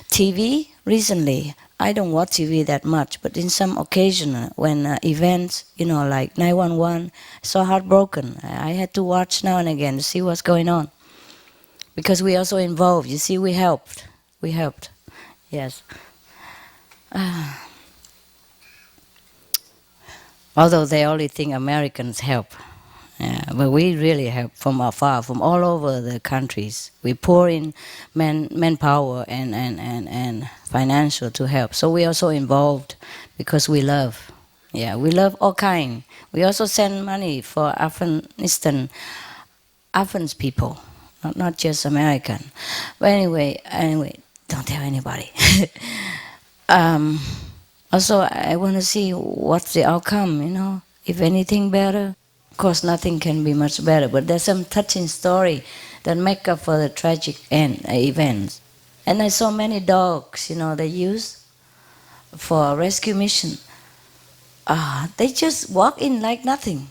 TV recently. I don't watch TV that much, but in some occasion when events, like 911, so heartbroken. I had to watch now and again to see what's going on. Because we also involved. You see, we helped. We helped. Yes. Although they only think Americans help. Yeah, but we really help from afar, from all over the countries. We pour in manpower and financial to help. So we also involved because we love. Yeah, we love all kind. We also send money for Afghanistan people. Not just American. But anyway, don't tell anybody. Also, I want to see what's the outcome, if anything better. Of course, nothing can be much better, but there's some touching story that make up for the tragic events. And I saw many dogs, they use for rescue mission. They just walk in like nothing.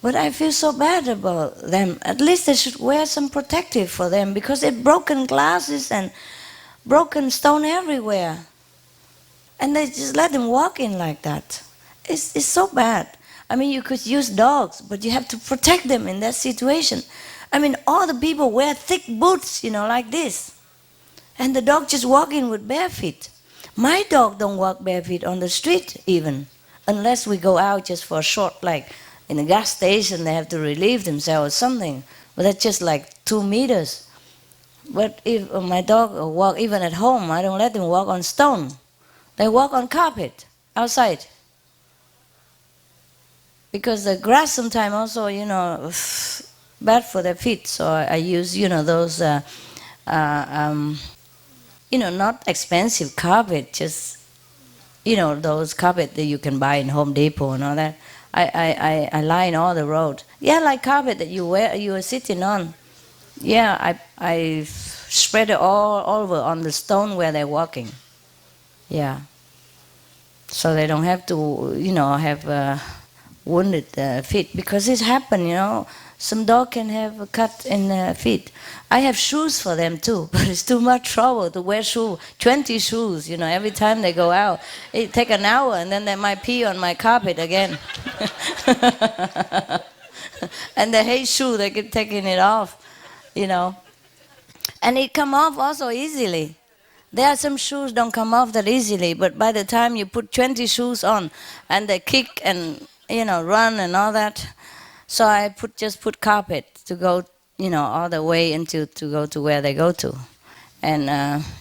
But I feel so bad about them. At least they should wear some protective for them, because it's broken glasses and broken stone everywhere. And they just let them walk in like that. It's so bad. I mean, you could use dogs, but you have to protect them in that situation. I mean, all the people wear thick boots, like this. And the dog just walk in with bare feet. My dog don't walk bare feet on the street even, unless we go out just for a short, like, in a gas station, they have to relieve themselves or something. But that's just like 2 meters. But if my dog walk even at home, I don't let them walk on stone. They walk on carpet outside. Because the grass sometimes also, bad for their feet. So I use, those, not expensive carpet, just, those carpet that you can buy in Home Depot and all that. I line all the road. Yeah, like carpet that you are sitting on. Yeah, I spread it all over on the stone where they're walking. Yeah. So they don't have to, have wounded feet, because it happened, Some dog can have a cut in their feet. I have shoes for them too, but it's too much trouble to wear 20 shoes, every time they go out. It take an hour and then they might pee on my carpet again. And they hate shoe, they keep taking it off, And it come off also easily. There are some shoes don't come off that easily, but by the time you put 20 shoes on and they kick and, run and all that, so I just put carpet to go, all the way to go to where they go to. And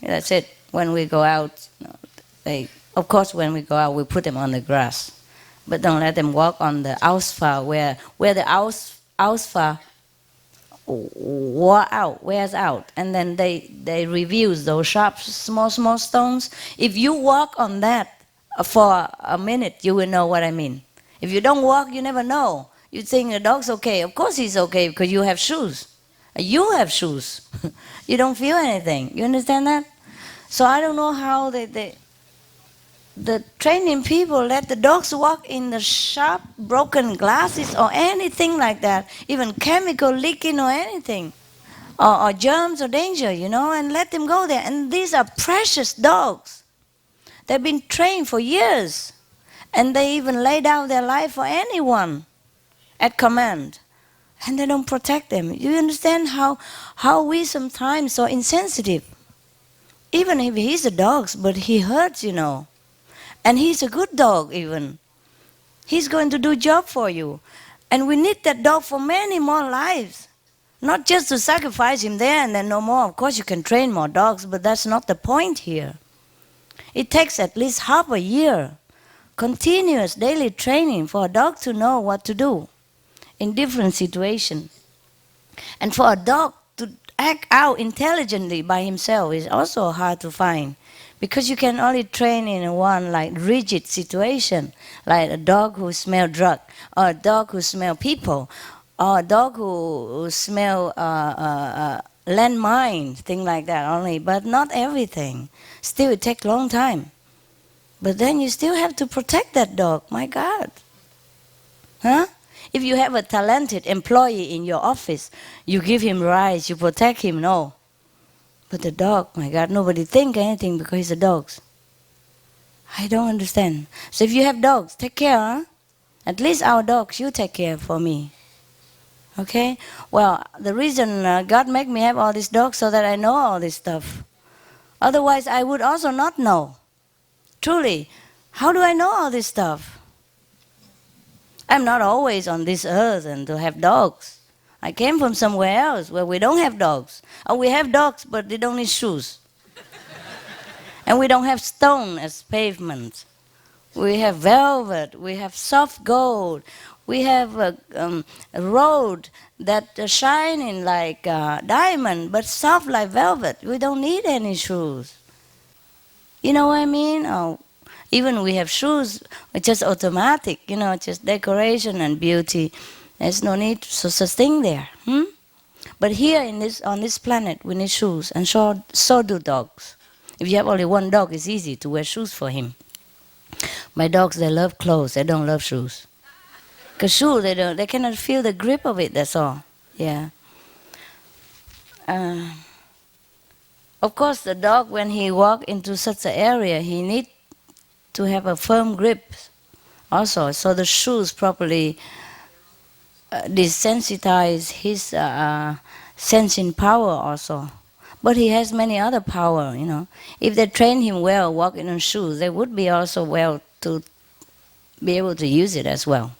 that's it. When we go out, of course when we go out, we put them on the grass. but don't let them walk on the alpha where the alpha wears out, and then they reveals those sharp, small stones. If you walk on that for a minute, you will know what I mean. If you don't walk, you never know. You think the dog's okay. Of course he's okay because you have shoes. You have shoes. You don't feel anything. You understand that? So I don't know how the training people let the dogs walk in the sharp, broken glasses or anything like that, even chemical leaking or anything, or germs or danger, and let them go there. And these are precious dogs. They've been trained for years, and they even lay down their life for anyone at command, and they don't protect them. You understand how we sometimes so insensitive? Even if he's a dog, but he hurts, and he's a good dog even. He's going to do job for you. And we need that dog for many more lives. Not just to sacrifice him there and then no more. Of course you can train more dogs, but that's not the point here. It takes at least half a year, continuous daily training for a dog to know what to do in different situations. And for a dog to act out intelligently by himself is also hard to find. Because you can only train in one rigid situation, like a dog who smell drug, or a dog who smell people, or a dog who smell landmine, thing like that only, but not everything. Still, it takes a long time. But then you still have to protect that dog, my God. Huh? If you have a talented employee in your office, you give him rights, you protect him, no. But the dog, my God, nobody think anything because he's a dog. I don't understand. So if you have dogs, take care, huh? At least our dogs, you take care for me. Okay? Well, the reason God made me have all these dogs so that I know all this stuff. Otherwise, I would also not know. Truly, how do I know all this stuff? I'm not always on this earth and to have dogs. I came from somewhere else where we don't have dogs. Or we have dogs, but they don't need shoes. And we don't have stone as pavement. We have velvet. We have soft gold. We have a road that shining like diamond, but soft like velvet. We don't need any shoes. You know what I mean? Oh, even we have shoes, it's just automatic, just decoration and beauty. There's no need to such thing there. But here on this planet, we need shoes, and so do dogs. If you have only one dog, it's easy to wear shoes for him. My dogs, they love clothes. They don't love shoes. Because shoes, they cannot feel the grip of it. That's all. Yeah. Of course, the dog, when he walks into such an area, he needs to have a firm grip also. So the shoes properly desensitize his sensing power also. But he has many other power, If they train him well, walking on shoes, they would be also well to be able to use it as well.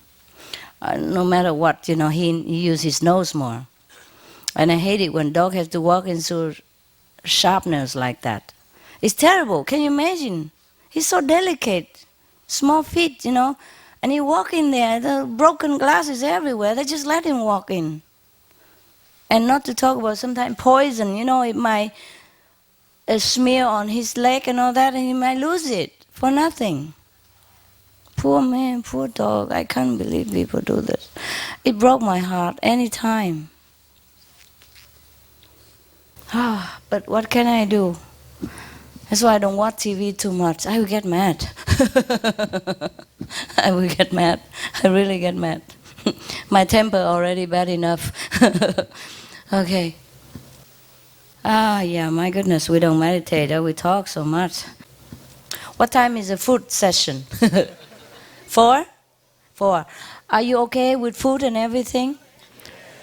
No matter what, he uses his nose more. And I hate it when dog has to walk into sharpness like that. It's terrible. Can you imagine? He's so delicate, small feet, and he walk in there, the broken glasses everywhere. They just let him walk in. And not to talk about sometimes poison, it might smear on his leg and all that, and he might lose it for nothing. Poor man, poor dog. I can't believe people do this. It broke my heart any time. But what can I do? That's why I don't watch TV too much. I will get mad. I will get mad. I really get mad. My temper already bad enough. Okay. Yeah, my goodness, we don't meditate. We talk so much. What time is the food session? 4? 4. Are you okay with food and everything?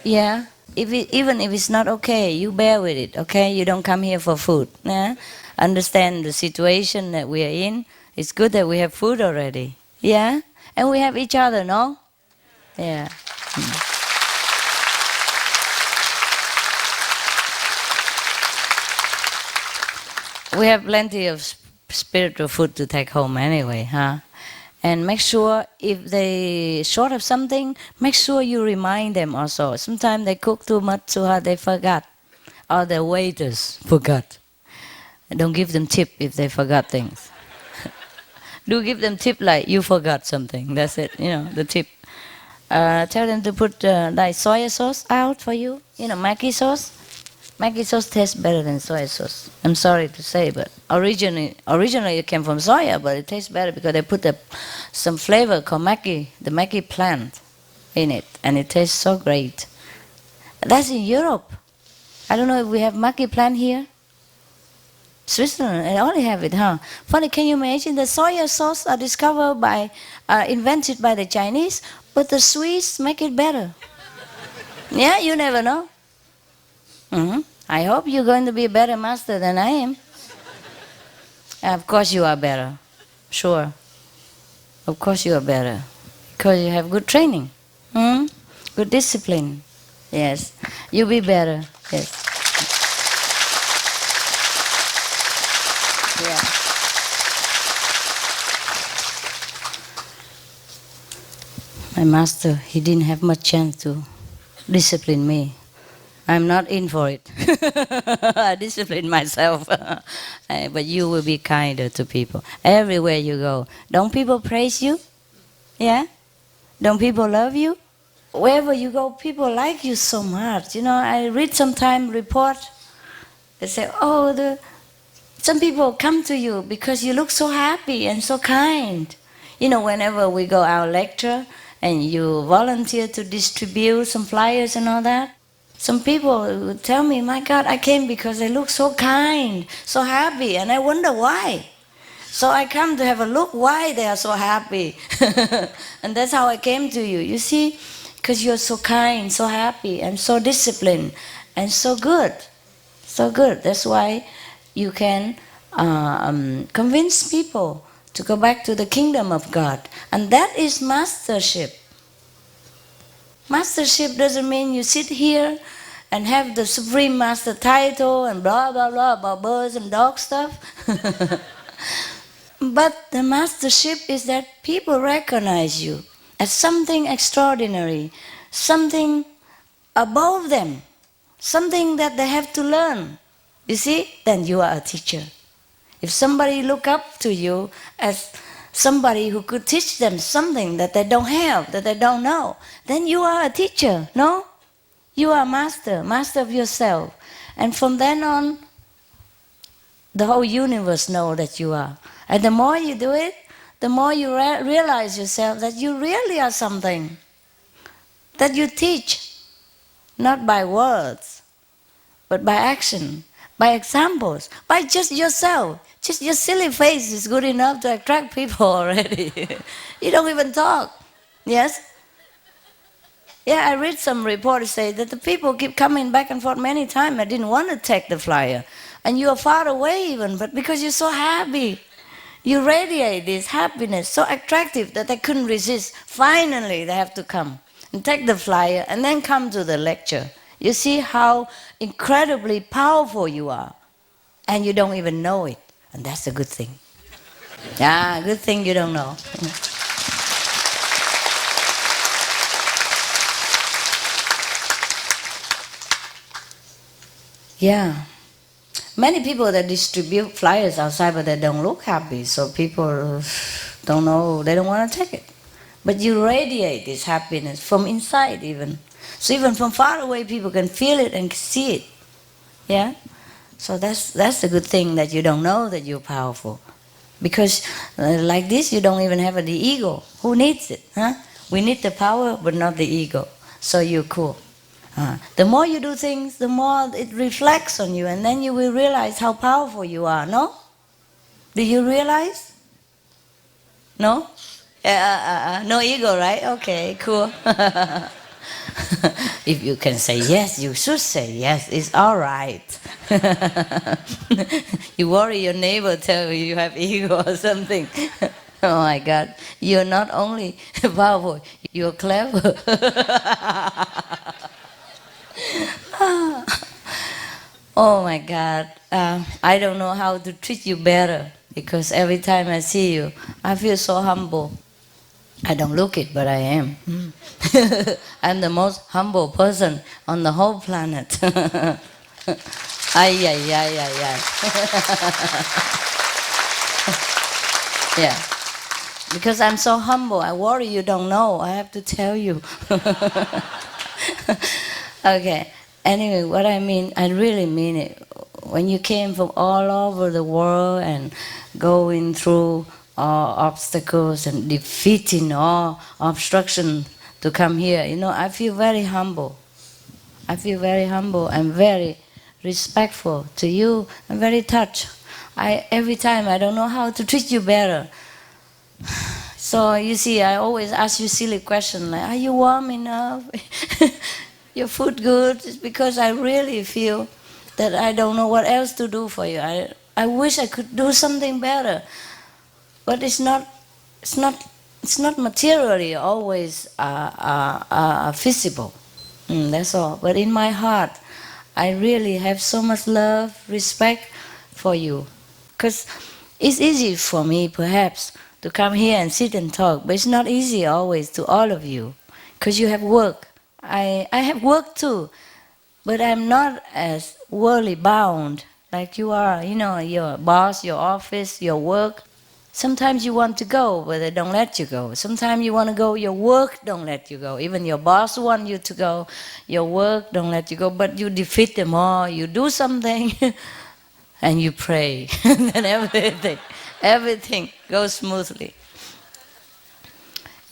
Yeah. Even if it's not okay, you bear with it, okay? You don't come here for food. Yeah? Understand the situation that we are in. It's good that we have food already. Yeah? And we have each other, no? Yeah. We have plenty of spiritual food to take home anyway, huh? And make sure if they short of something, make sure you remind them also. Sometimes they cook too much, too hard, they forgot. Or the waiters forgot. Don't give them tip if they forgot things. Do give them tip like you forgot something. That's it, the tip. Tell them to put like soy sauce out for you. Maggi sauce. Maggi sauce tastes better than soy sauce. I'm sorry to say, but originally it came from soya, but it tastes better because they put some flavor called Maggi, the Maggi plant, in it, and it tastes so great. That's in Europe. I don't know if we have Maggi plant here. Switzerland, I only have it, huh? Funny, can you imagine the soya sauce are discovered invented by the Chinese, but the Swiss make it better. Yeah, you never know. I hope you're going to be a better master than I am. Of course you are better. Sure. Of course you are better. Because you have good training. Good discipline. Yes. You'll be better. Yes. Yeah. My master, he didn't have much chance to discipline me. I'm not in for it. I discipline myself. But you will be kinder to people. Everywhere you go. Don't people praise you? Yeah? Don't people love you? Wherever you go, people like you so much. I read sometime report. They say, some people come to you because you look so happy and so kind. Whenever we go out lecture and you volunteer to distribute some flyers and all that, some people would tell me, my God, I came because they look so kind, so happy, and I wonder why. So I come to have a look why they are so happy. And that's how I came to you. You see, because you're so kind, so happy, and so disciplined, and so good. So good. That's why you can convince people to go back to the kingdom of God. And that is mastership. Mastership doesn't mean you sit here and have the Supreme Master title and blah, blah, blah about birds and dog stuff. But the mastership is that people recognize you as something extraordinary, something above them, something that they have to learn. You see, then you are a teacher. If somebody look up to you as somebody who could teach them something that they don't have, that they don't know, then you are a teacher, no? You are a master of yourself. And from then on, the whole universe knows that you are. And the more you do it, the more you realize yourself that you really are something. That you teach, not by words, but by action, by examples, by just yourself. Just your silly face is good enough to attract people already. You don't even talk. Yes? Yeah, I read some reports say that the people keep coming back and forth many times. I didn't want to take the flyer. And you are far away even, but because you're so happy, you radiate this happiness, so attractive that they couldn't resist. Finally, they have to come and take the flyer and then come to the lecture. You see how incredibly powerful you are. And you don't even know it. And that's a good thing. Yeah, good thing you don't know. Yeah. Many people that distribute flyers outside, but they don't look happy. So people don't know, they don't want to take it. But you radiate this happiness from inside even. So even from far away, people can feel it and see it. Yeah? So that's the good thing, that you don't know that you're powerful. Because like this, you don't even have the ego. Who needs it? Huh? We need the power, but not the ego. So you're cool. The more you do things, the more it reflects on you, and then you will realize how powerful you are, no? Do you realize? No? No ego, right? Okay, cool. If you can say yes, you should say yes. It's all right. You worry your neighbor tell you have ego or something. Oh my God, you're not only powerful, you're clever. Oh my God, I don't know how to treat you better, because every time I see you, I feel so humble. I don't look it, but I am. I'm the most humble person on the whole planet. Ay, ay, ay, ay, ay. Yeah. Because I'm so humble, I worry you don't know. I have to tell you. Okay. Anyway, what I mean, I really mean it. When you came from all over the world and going through all obstacles and defeating all obstruction to come here, I feel very humble. I feel very humble and very respectful to you. I'm very touched. Every time I don't know how to treat you better. So you see, I always ask you silly questions like, "Are you warm enough? Your food good?" It's because I really feel that I don't know what else to do for you. I wish I could do something better, but it's not materially always visible. That's all. But in my heart, I really have so much love, respect for you, because it's easy for me, perhaps, to come here and sit and talk, but it's not easy always to all of you, because you have work. I have work too, but I'm not as worldly bound like you are. Your boss, your office, your work. Sometimes you want to go, but they don't let you go. Sometimes you want to go, your work don't let you go. Even your boss want you to go, your work don't let you go, but you defeat them all. You do something, and you pray, and then everything goes smoothly.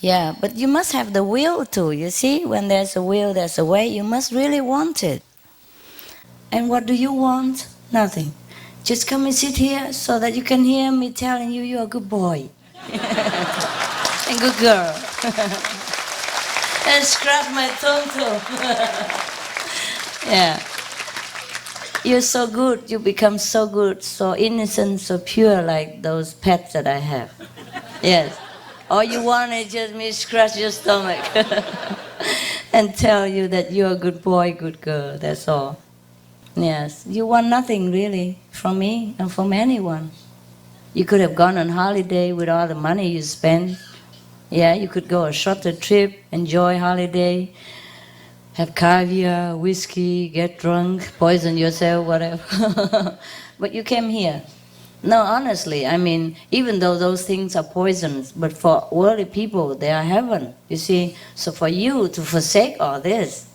Yeah, but you must have the will too. You see, when there's a will, there's a way. You must really want it. And what do you want? Nothing. Just come and sit here so that you can hear me telling you you're a good boy and good girl. And scratch my tongue too. Yeah. You're so good, you become so good, so innocent, so pure, like those pets that I have. Yes. All you want is just me scratch your stomach and tell you that you're a good boy, good girl, that's all. Yes. You want nothing really from me and from anyone. You could have gone on holiday with all the money you spend. Yeah, you could go a shorter trip, enjoy holiday, have caviar, whiskey, get drunk, poison yourself, whatever. But you came here. No, honestly, I mean, even though those things are poisons, but for worldly people, they are heaven, you see. So for you to forsake all this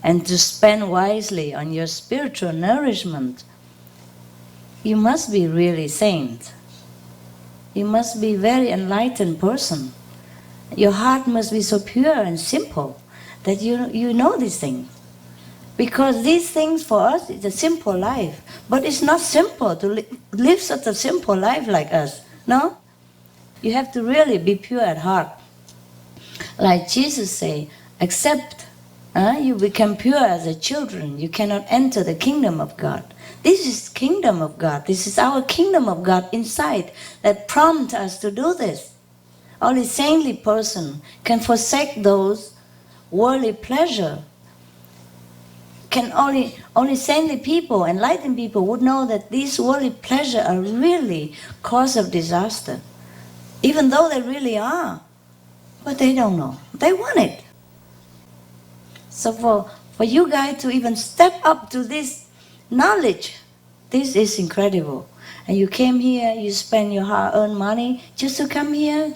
and to spend wisely on your spiritual nourishment, you must be really saint. You must be very enlightened person. Your heart must be so pure and simple that you know these things. Because these things for us is a simple life. But it's not simple to live such a simple life like us. No? You have to really be pure at heart. Like Jesus say, except you become pure as a children, you cannot enter the kingdom of God. This is kingdom of God. This is our kingdom of God inside that prompt us to do this. Only saintly person can forsake those worldly pleasure. Only saintly people, enlightened people would know that these worldly pleasure are really cause of disaster. Even though they really are. But they don't know. They want it. So for you guys to even step up to this knowledge, this is incredible. And you came here, you spend your hard-earned money just to come here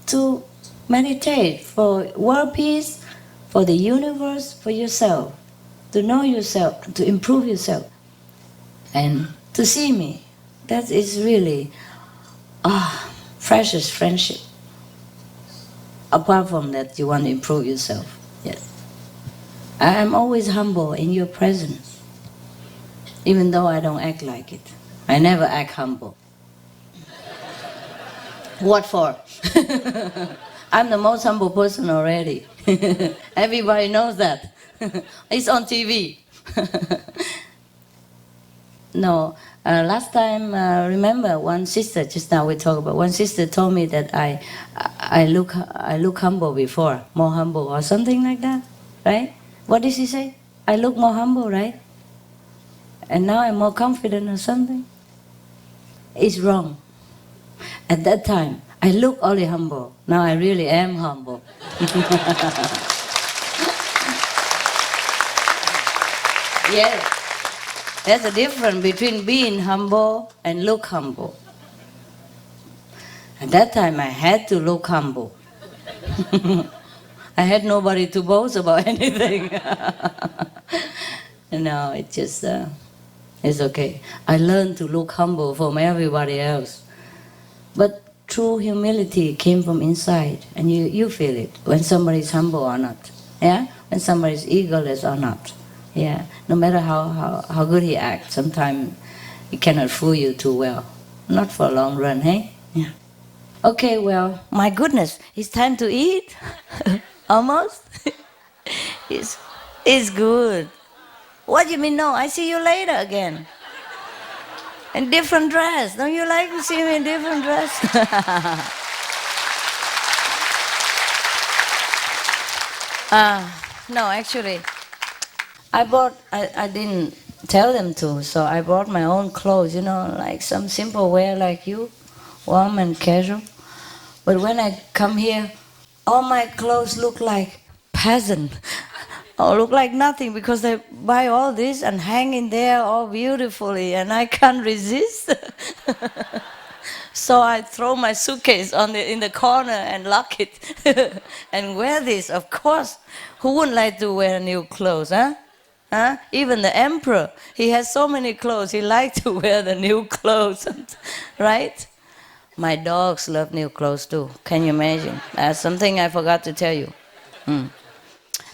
to meditate for world peace, for the universe, for yourself, to know yourself, to improve yourself, and to see me. That is really precious friendship. Apart from that, you want to improve yourself. Yes. I am always humble in your presence, even though I don't act like it. I never act humble. What for? I'm the most humble person already. Everybody knows that. It's on TV. No, last time, remember one sister, just now we talked about, one sister told me that I look humble before, more humble or something like that, right? What did she say? I look more humble, right? And now I'm more confident or something? It's wrong. At that time, I look only humble. Now I really am humble. Yes. There's a difference between being humble and look humble. At that time, I had to look humble. I had nobody to boast about anything. No, it just, it's okay. I learned to look humble from everybody else. But true humility came from inside, and you feel it when somebody is humble or not. Yeah? When somebody is egoless or not. Yeah? No matter how good he acts, sometimes he cannot fool you too well. Not for a long run, hey? Yeah. Okay, well, my goodness, it's time to eat. Almost. it's, it's good. What do you mean no? I see you later again. In different dress. Don't you like to see me in different dress? No, actually, I didn't tell them to, so I bought my own clothes, like some simple wear like you, warm and casual. But when I come here, all my clothes look like peasant, or look like nothing because they buy all this and hang in there all beautifully, and I can't resist. So I throw my suitcase in the corner and lock it and wear this. Of course, who wouldn't like to wear new clothes, huh? Huh? Even the emperor, he has so many clothes. He likes to wear the new clothes, right? My dogs love new clothes too. Can you imagine? That's something I forgot to tell you. Mm.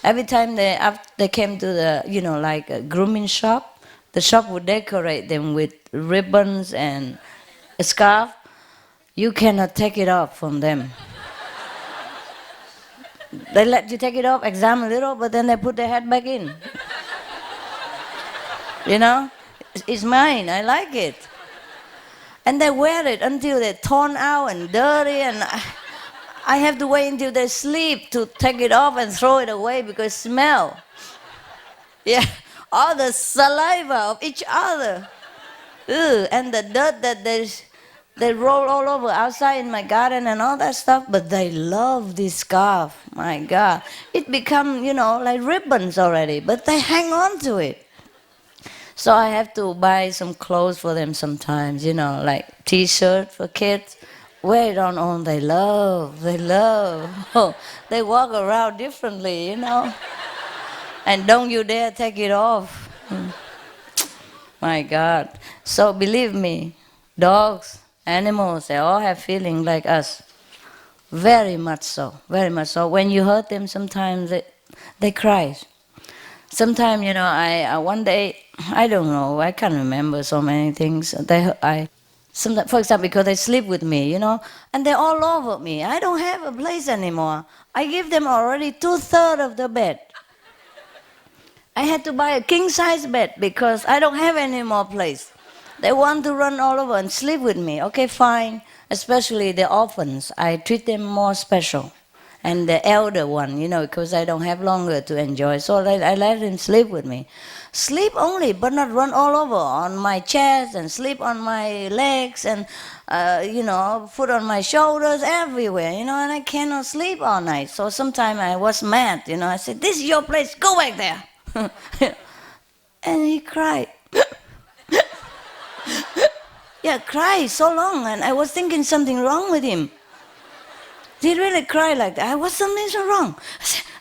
Every time they came to the, like a grooming shop, the shop would decorate them with ribbons and a scarf. You cannot take it off from them. They let you take it off, examine a little, but then they put their head back in. It's mine, I like it. And they wear it until they're torn out and dirty, and I have to wait until they sleep to take it off and throw it away because smell. Yeah, all the saliva of each other. Ugh, and the dirt that they roll all over outside in my garden and all that stuff, but they love this scarf. My God. It become, like ribbons already, but they hang on to it. So I have to buy some clothes for them sometimes, like T-shirt for kids. Wear it on, they love. Oh, they walk around differently, And don't you dare take it off. My God. So believe me, dogs, animals, they all have feelings like us. Very much so, very much so. When you hurt them, sometimes they cry. Sometimes, I one day, I don't know, I can't remember so many things. Sometimes, for example, because they sleep with me, and they're all over me. I don't have a place anymore. I give them already 2/3 of the bed. I had to buy a king-size bed because I don't have any more place. They want to run all over and sleep with me. Okay, fine. Especially the orphans. I treat them more special. And the elder one, because I don't have longer to enjoy. So I let them sleep with me. Sleep only, but not run all over on my chest and sleep on my legs and, foot on my shoulders, everywhere, and I cannot sleep all night. So sometimes I was mad, I said, this is your place, go back there. And he cried. Yeah, cried so long, and I was thinking something wrong with him. He really cried like that. Was something so wrong?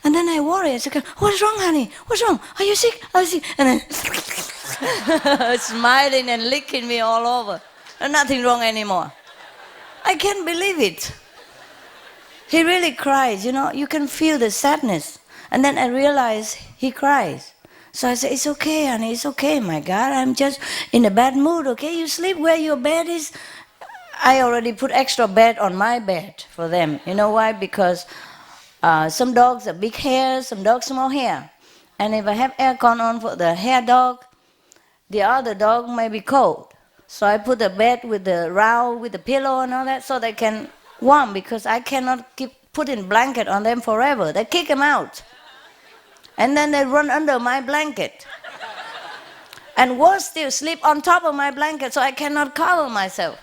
And then I worried. I said, what's wrong, honey? What's wrong? Are you sick? Are you sick? And then smiling and licking me all over. And nothing wrong anymore. I can't believe it. He really cries, you can feel the sadness. And then I realized he cries. So I said, it's okay, honey, it's okay, my God. I'm just in a bad mood, okay? You sleep where your bed is. I already put extra bed on my bed for them. You know why? Because some dogs have big hair, some dogs small hair. And if I have aircon on for the hair dog, the other dog may be cold. So I put a bed with the round, with the pillow and all that, so they can warm, because I cannot keep putting blanket on them forever. They kick them out. And then they run under my blanket. And worse still, sleep on top of my blanket so I cannot cover myself.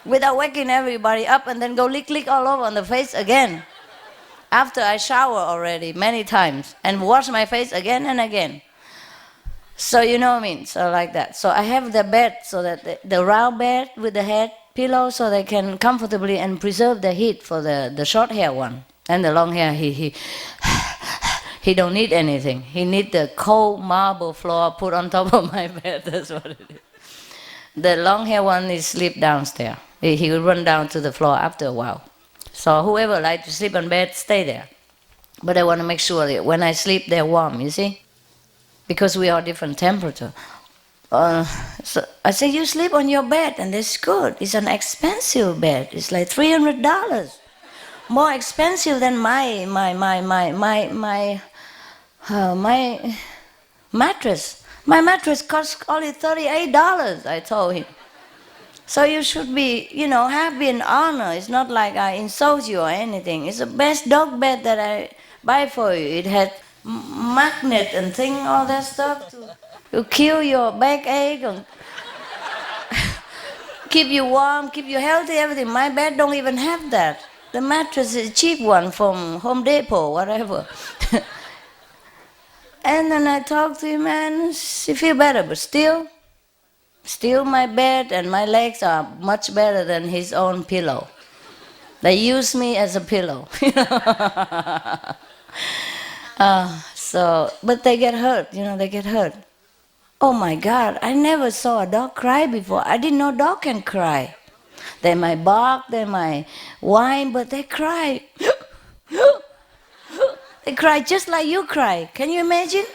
without waking everybody up and then go lick lick all over on the face again. After I shower already many times and wash my face again and again. So you know what I mean? So like that. So I have the bed so that the round bed with the head pillow so they can comfortably and preserve the heat for the short hair one. And the long hair he don't need anything. He need the cold marble floor put on top of my bed. That's what it is. The long hair one is sleep downstairs. He will run down to the floor after a while. So whoever like to sleep on bed, stay there. But I want to make sure that when I sleep, they're warm, you see? Because we are different temperature. So I say, you sleep on your bed, and that's good. It's an expensive bed. It's like $300. More expensive than my mattress. My mattress costs only $38, I told him. So you should be, happy and honored. It's not like I insult you or anything. It's the best dog bed that I buy for you. It had magnet and thing, all that stuff to kill your backache and keep you warm, keep you healthy, everything. My bed don't even have that. The mattress is a cheap one from Home Depot, whatever. And then I talked to him and she feel better, but still my bed and my legs are much better than his own pillow. They use me as a pillow. But they get hurt, they get hurt. Oh my God, I never saw a dog cry before. I didn't know dog can cry. They might bark, they might whine, but they cry. They cry just like you cry. Can you imagine?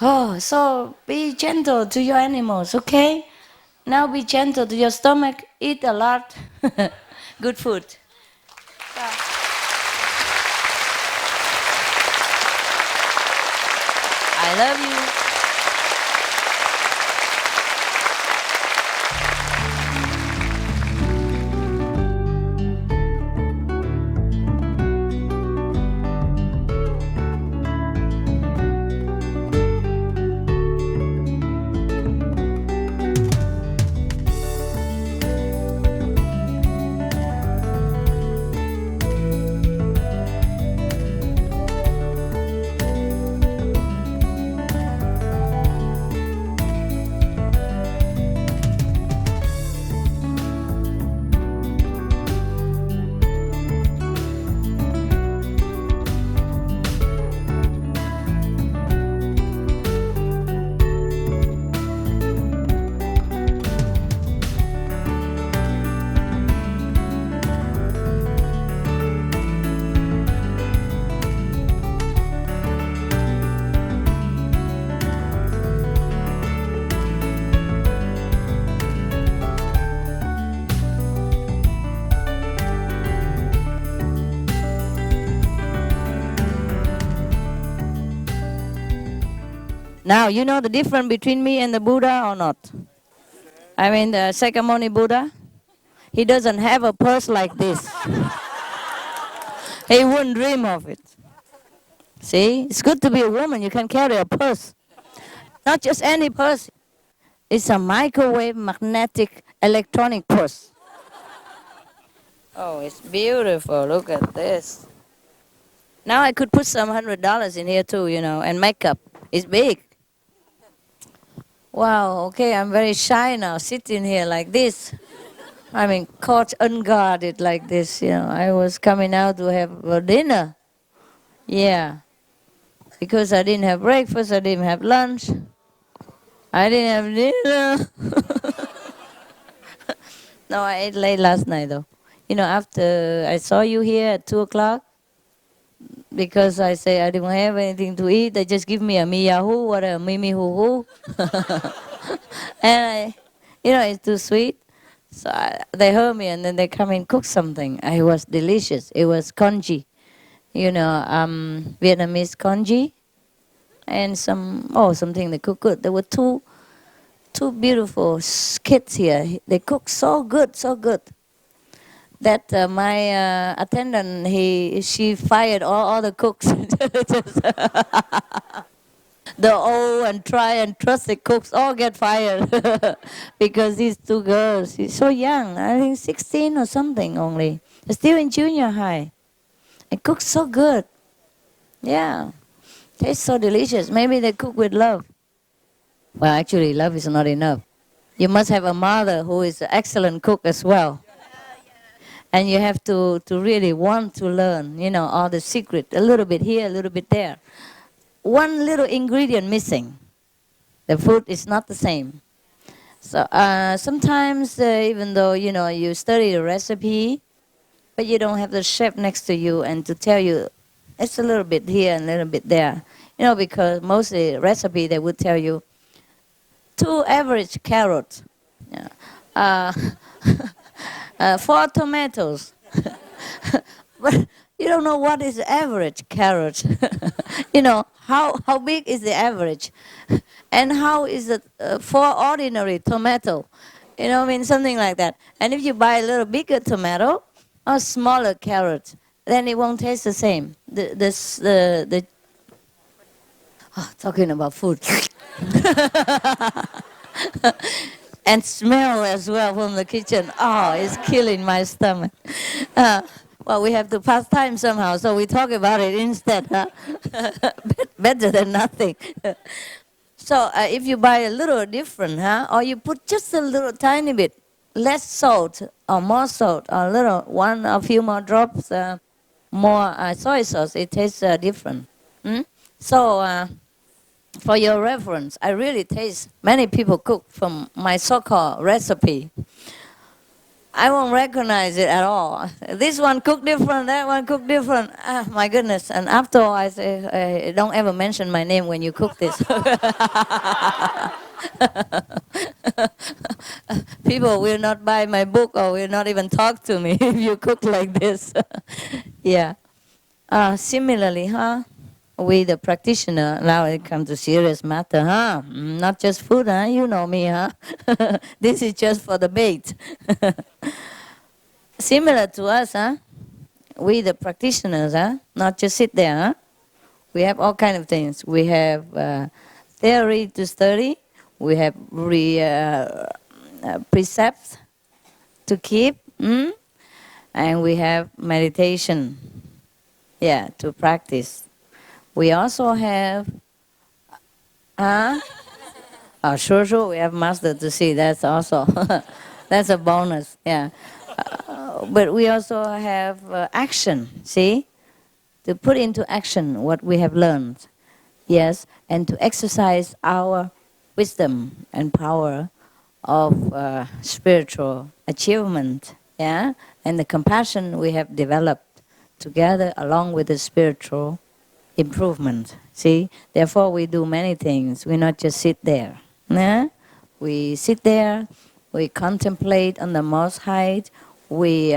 Oh, so be gentle to your animals, okay? Now be gentle to your stomach. Eat a lot. Good food. I love you. Now, you know the difference between me and the Buddha or not? I mean, the Sakyamuni Buddha, he doesn't have a purse like this. He wouldn't dream of it. See, it's good to be a woman. You can carry a purse. Not just any purse. It's a microwave magnetic electronic purse. Oh, it's beautiful. Look at this. Now I could put some $100 in here too, and makeup. It's big. Wow, okay, I'm very shy now, sitting here like this. I mean, caught unguarded like this, I was coming out to have a dinner. Yeah. Because I didn't have breakfast, I didn't have lunch. I didn't have dinner. No, I ate late last night though. After I saw you here at 2 o'clock, because I say I didn't have anything to eat, they just give me a miyahu or a mimi hoo. And it's too sweet. So they heard me and then they come and cook something. It was delicious. It was congee, Vietnamese congee, and something they cook good. There were two beautiful kids here. They cook so good, that my attendant, she fired all the cooks. The old and try and trusted cooks all get fired because these two girls, she's so young, I think 16 or something only, still in junior high, and cooks so good. Yeah, tastes so delicious. Maybe they cook with love. Well, actually, love is not enough. You must have a mother who is an excellent cook as well. And you have to really want to learn, all the secret, a little bit here, a little bit there. One little ingredient missing, the food is not the same. So sometimes, even though, you study the recipe, but you don't have the chef next to you and to tell you, it's a little bit here and a little bit there. Because mostly recipe, they would tell you, 2 average carrots. Yeah. Uh, 4 tomatoes. But you don't know what is the average carrot. How big is the average? And how is it for ordinary tomato? Something like that. And if you buy a little bigger tomato or smaller carrot, then it won't taste the same. Talking about food. And smell as well from the kitchen. Oh, it's killing my stomach. Well, we have to pass time somehow, so we talk about it instead. Huh? Better than nothing. So if you buy a little different, or you put just a little tiny bit less salt or more salt, or a few more drops more soy sauce, it tastes different. So. For your reference, I really taste many people cook from my so-called recipe. I won't recognize it at all. This one cooked different, that one cooked different. Ah, my goodness. And after all, I say, don't ever mention my name when you cook this. People will not buy my book or will not even talk to me if you cook like this. Yeah. Similarly, we the practitioner, now it comes to serious matter, not just food, you know me, this is just for the bait. Similar to us, we the practitioners, not just sit there, we have all kind of things. We have theory to study, we have precepts to keep, and we have meditation, to practice. We also have, sure, we have master to see. That's also, that's a bonus, yeah. But we also have action, see? To put into action what we have learned, yes, and to exercise our wisdom and power of spiritual achievement, yeah, and the compassion we have developed together along with the spiritual improvement. See, therefore we do many things. We not just sit there. We sit there, we contemplate on the Most High, we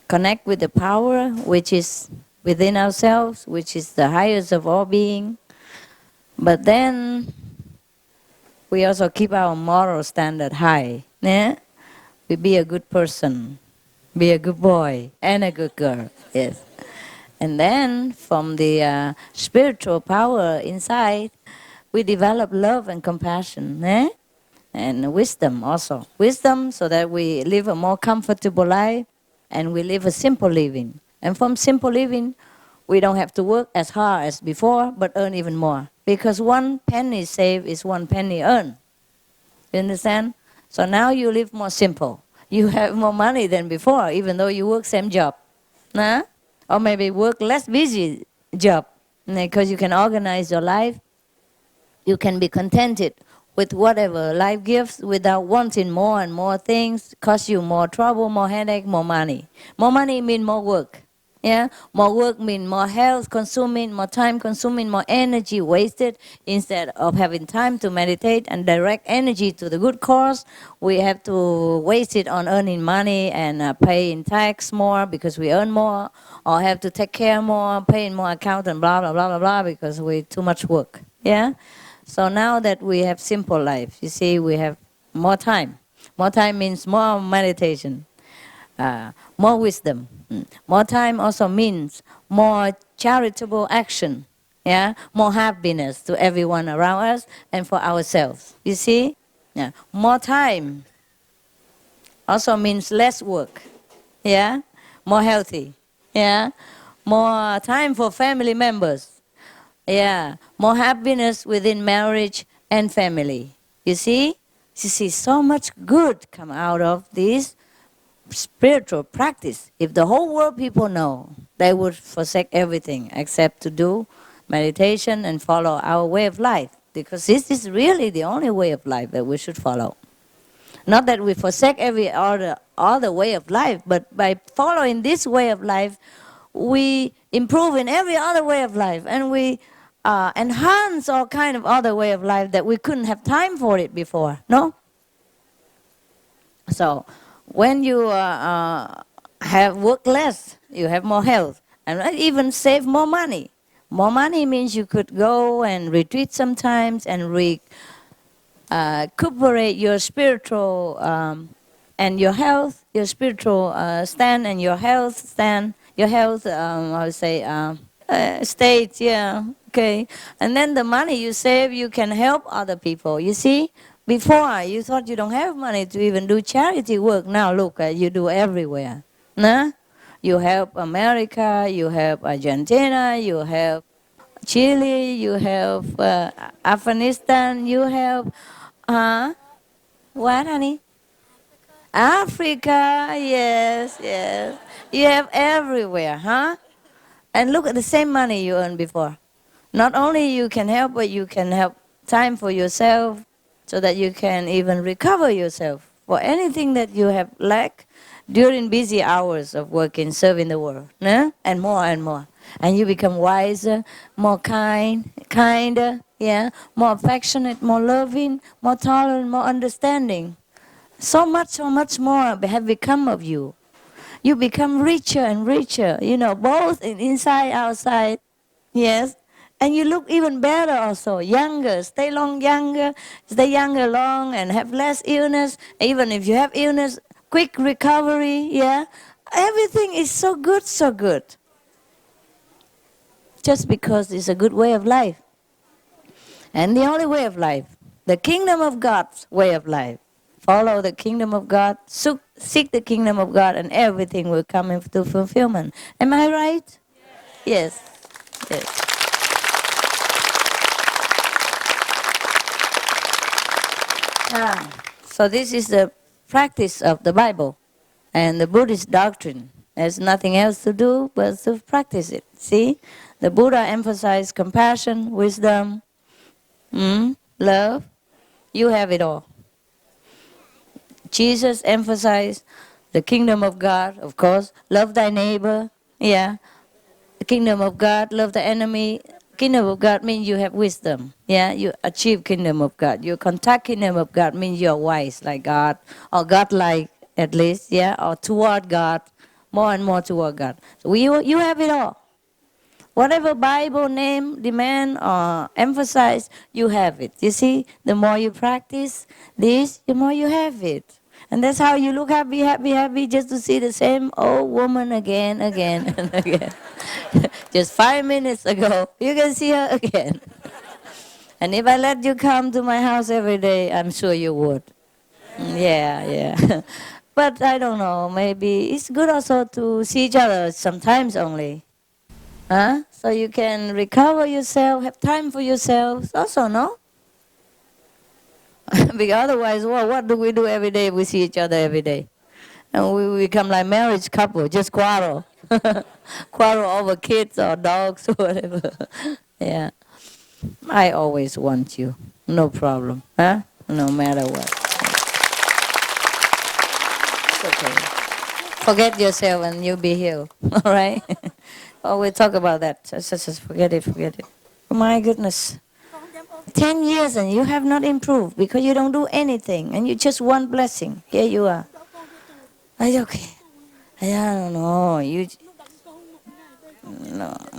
connect with the power which is within ourselves, which is the highest of all being. But then we also keep our moral standard high. We be a good person, be a good boy and a good girl. Yes. And then from the spiritual power inside, we develop love and compassion, and wisdom also. Wisdom so that we live a more comfortable life and we live a simple living. And from simple living, we don't have to work as hard as before, but earn even more. Because 1 penny saved is 1 penny earned. You understand? So now you live more simple. You have more money than before, even though you work same job. Or maybe work less busy job, because you can organize your life. You can be contented with whatever life gives without wanting more and more things, cause you more trouble, more headache, more money. More money means more work. Yeah, more work means more health consuming, more time consuming, more energy wasted. Instead of having time to meditate and direct energy to the good cause, we have to waste it on earning money and paying tax more because we earn more, or have to take care more, paying more accountant, blah, blah, blah, blah, blah, because we too much work. Yeah? So now that we have simple life, you see, we have more time. More time means more meditation. More wisdom. More time also means more charitable action. Yeah, more happiness to everyone around us and for ourselves. You see? Yeah, more time also means less work. Yeah, more healthy. Yeah, more time for family members. Yeah, more happiness within marriage and family. You see? You see, so much good come out of this spiritual practice. If the whole world people know, they would forsake everything except to do meditation and follow our way of life. Because this is really the only way of life that we should follow. Not that we forsake every other way of life, but by following this way of life, we improve in every other way of life, and we enhance all kind of other way of life that we couldn't have time for it before. No. So when you have work less, you have more health, and even save more money. More money means you could go and retreat sometimes and recuperate your spiritual and your health, your spiritual stand and your health stand, your health, I would say, state, yeah, okay. And then the money you save, you can help other people. You see, before you thought you don't have money to even do charity work. Now look, you do everywhere. Nah? You help America, you help Argentina, you help Chile, you help Afghanistan, you help, what, honey? Africa, yes, yes. You have everywhere, huh? And look at the same money you earned before. Not only you can help, but you can have time for yourself so that you can even recover yourself for anything that you have lacked during busy hours of working, serving the world, no? And more and more. And you become wiser, more kinder, yeah, more affectionate, more loving, more tolerant, more understanding. So much more have become of you. You become richer and richer, both in inside, outside. Yes. And you look even better also, younger, stay long younger, stay younger long and have less illness. Even if you have illness, quick recovery, yeah. Everything is so good, so good. Just because it's a good way of life. And the only way of life, the kingdom of God's way of life. Follow the kingdom of God, seek the kingdom of God, and everything will come into fulfillment. Am I right? Yes. Yes. So this is the practice of the Bible and the Buddhist doctrine. There's nothing else to do but to practice it. See? The Buddha emphasized compassion, wisdom, love. You have it all. Jesus emphasized the kingdom of God, of course. Love thy neighbor. Yeah. The kingdom of God, love the enemy. Kingdom of God means you have wisdom. Yeah, you achieve kingdom of God. You contact kingdom of God means you're wise like God, or God-like at least, yeah, or toward God, more and more toward God. So you have it all. Whatever Bible name, demand, or emphasize, you have it. You see, the more you practice this, the more you have it. And that's how you look happy, happy, happy, just to see the same old woman again, again, and again. Just 5 minutes ago, you can see her again. And if I let you come to my house every day, I'm sure you would. Yeah, yeah. But I don't know, maybe it's good also to see each other sometimes only. Huh? So you can recover yourself, have time for yourself also, no? Because otherwise, well, what do we do every day if we see each other every day? And we become like marriage couple, just quarrel. Quarrel over kids or dogs or whatever. Yeah. I always want you. No problem. Huh? No matter what. It's okay. Forget yourself and you'll be healed. All right? Oh, we talk about that. Just forget it, forget it. Oh, my goodness. 10 years and you have not improved because you don't do anything and you just want blessing. Here you are. It's okay. I don't know.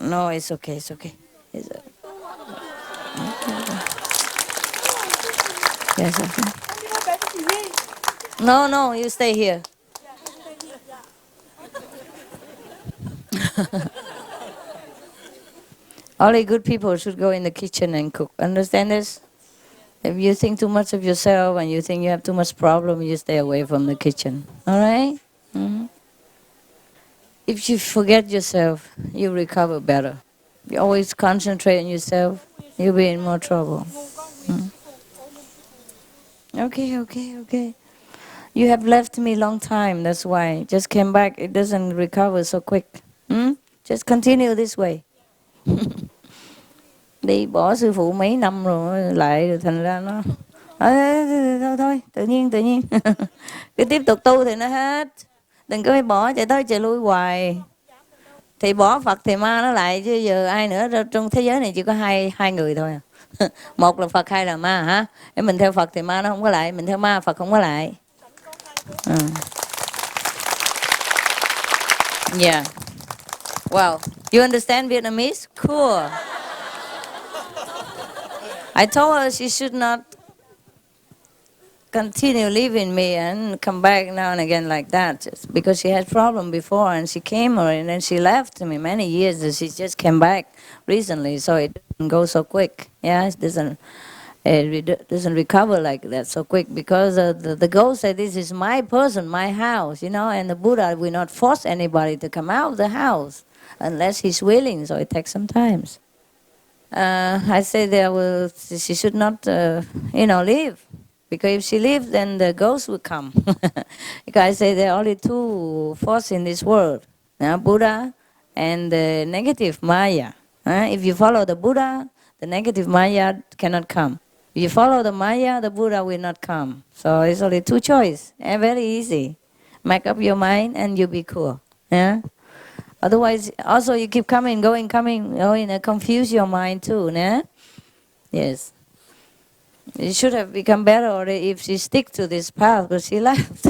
No, it's okay, it's okay. It's okay. Yes, okay. No, you stay here. Only good people should go in the kitchen and cook. Understand this? If you think too much of yourself and you think you have too much problem, you stay away from the kitchen. All right? Mhm. If you forget yourself, you recover better. You always concentrate on yourself, you'll be in more trouble. Mm. Okay, okay, okay. You have left me long time, that's why. Just came back, it doesn't recover so quick. Hmm? Just continue this way. Đi bỏ sư phụ mấy năm rồi lại rồi thành ra nó thôi thôi tự nhiên cứ tiếp tục tu thì nó hết, đừng có phải bỏ chạy tới chạy lui hoài. Thì bỏ Phật thì ma nó lại chứ giờ ai nữa, trong thế giới này chỉ có hai người thôi à. Một là Phật, hai là ma hả? Nếu mình theo Phật thì ma nó không có lại, mình theo ma Phật không có lại. Yeah. Wow. You understand Vietnamese? Cool. I told her she should not continue leaving me and come back now and again like that, just because she had problem before and she came and then she left me many years and she just came back recently, so it doesn't go so quick. Yeah, it doesn't recover like that so quick because the ghost said this is my person, my house, and the Buddha will not force anybody to come out of the house unless he's willing, so it takes some time. I say she should not, leave. Because if she leaves, then the ghost will come. Because I say there are only two forces in this world, Buddha and the negative Maya. If you follow the Buddha, the negative Maya cannot come. If you follow the Maya, the Buddha will not come. So it's only two choices. Very easy. Make up your mind and you'll be cool. Yeah? Otherwise, also you keep coming, going, confuse your mind too. Yeah? Yes. It should have become better already if she stick to this path, but she left.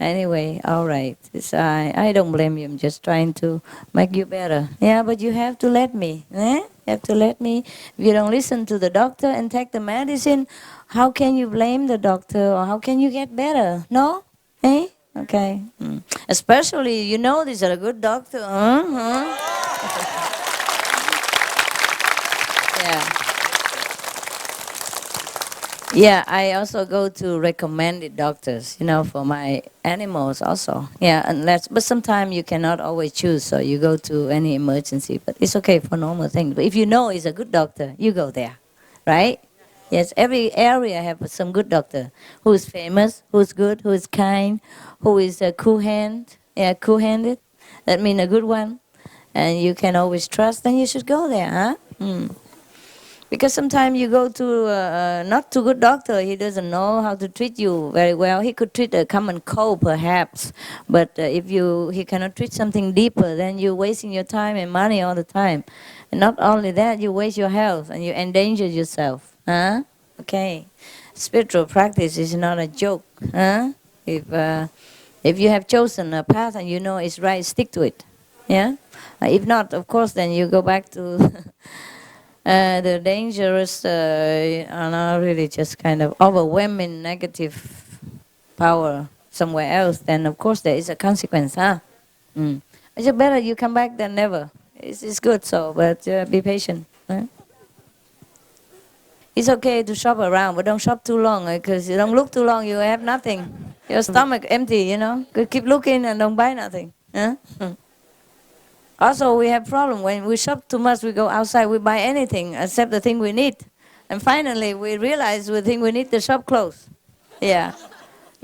Anyway, all right. I don't blame you. I'm just trying to make you better. Yeah, but you have to let me. You have to let me. If you don't listen to the doctor and take the medicine, how can you blame the doctor or how can you get better? No? Eh? Okay. Especially, these are a good doctor. Yeah. Yeah, I also go to recommended doctors, for my animals also. Yeah, but sometimes you cannot always choose, so you go to any emergency. But it's okay for normal things. But if you know it's a good doctor, you go there, right? Yes, every area have some good doctor who is famous, who is good, who is kind, who is cool-handed. That means a good one, and you can always trust. Then you should go there, huh? Because sometimes you go to not too good doctor, he doesn't know how to treat you very well. He could treat a common cold perhaps, but if he cannot treat something deeper, then you're wasting your time and money all the time. And not only that, you waste your health and you endanger yourself. Huh? Okay. Spiritual practice is not a joke. Huh? If you have chosen a path and you know it's right, stick to it. Yeah? If not, of course, then you go back to the dangerous are not really just kind of overwhelming negative power somewhere else, then of course there is a consequence, huh? It's better you come back than never. It's good, so, but be patient. Huh? It's okay to shop around, but don't shop too long, because you don't look too long, you have nothing. Your stomach empty, Keep looking and don't buy nothing. Huh? Also, we have problem when we shop too much. We go outside, we buy anything except the thing we need, and finally we realize we think we need the shop closed. Yeah,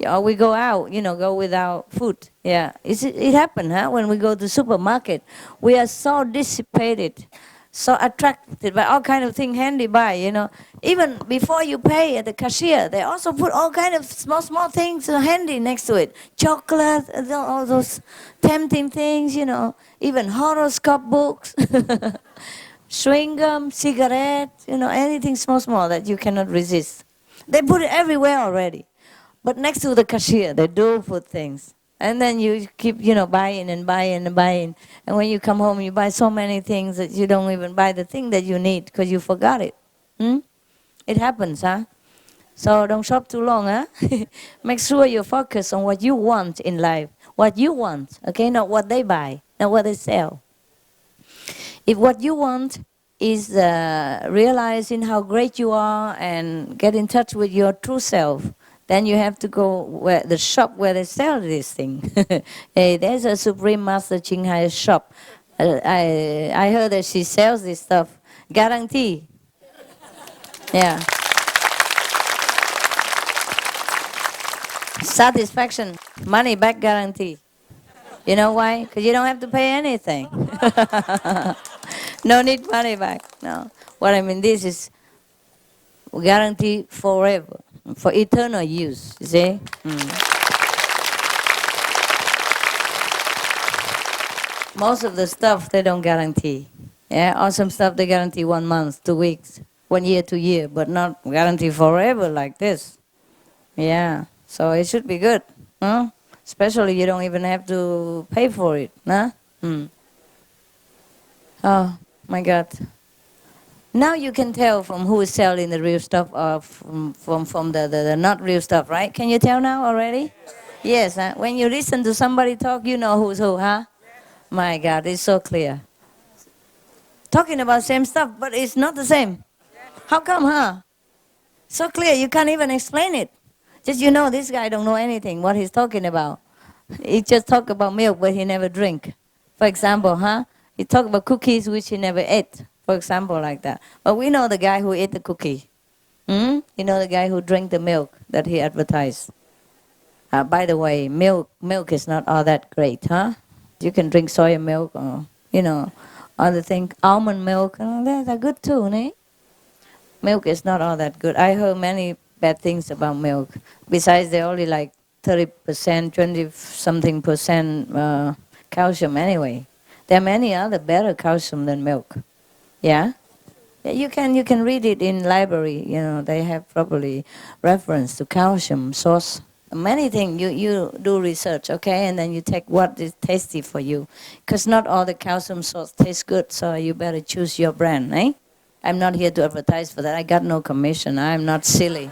or we go out, go without food. Yeah, it happened, huh? When we go to supermarket, we are so dissipated, so attracted by all kind of thing handy by, Even before you pay at the cashier, they also put all kind of small things handy next to it. Chocolate, all those tempting things, Even horoscope books, chewing gum, cigarettes, anything small that you cannot resist. They put it everywhere already. But next to the cashier, they do put things. And then you keep, buying and buying and buying. And when you come home, you buy so many things that you don't even buy the thing that you need because you forgot it. It happens, huh? So don't shop too long, huh? Make sure you focus on what you want in life. What you want, okay? Not what they buy, not what they sell. If what you want is realizing how great you are and get in touch with your true self. Then you have to go where the shop where they sell this thing. Hey, there's a Supreme Master Ching Hai shop. I heard that she sells this stuff. Guarantee. Yeah. Satisfaction. Money back guarantee. You know why? Because you don't have to pay anything. No need money back. No. What I mean, this is guarantee forever, for eternal use. You see? Most of the stuff they don't guarantee. Yeah, awesome stuff they guarantee 1 month, 2 weeks, 1 year, 2 year, but not guarantee forever like this. Yeah, so it should be good, huh? Especially you don't even have to pay for it, huh? Oh my God! Now you can tell from who is selling the real stuff or from the not real stuff, right? Can you tell now already? Yes. Huh? When you listen to somebody talk, you know who's who, huh? My God, it's so clear. Talking about same stuff, but it's not the same. How come, huh? So clear, you can't even explain it. Just you know, this guy don't know anything what he's talking about. He just talk about milk, but he never drink. For example, huh? He talk about cookies, which he never ate. For example, like that. But we know the guy who ate the cookie. You know the guy who drank the milk that he advertised. By the way, milk is not all that great, huh? You can drink soy milk or, other things. Almond milk, they're good too, eh? Milk is not all that good. I heard many bad things about milk. Besides, they're only like 30%, 20 something percent calcium anyway. There are many other better calcium than milk. Yeah? Yeah, you can read it in library. They have probably reference to calcium source. Many things you do research, okay, and then you take what is tasty for you, because not all the calcium source taste good. So you better choose your brand, eh? I'm not here to advertise for that. I got no commission. I'm not silly.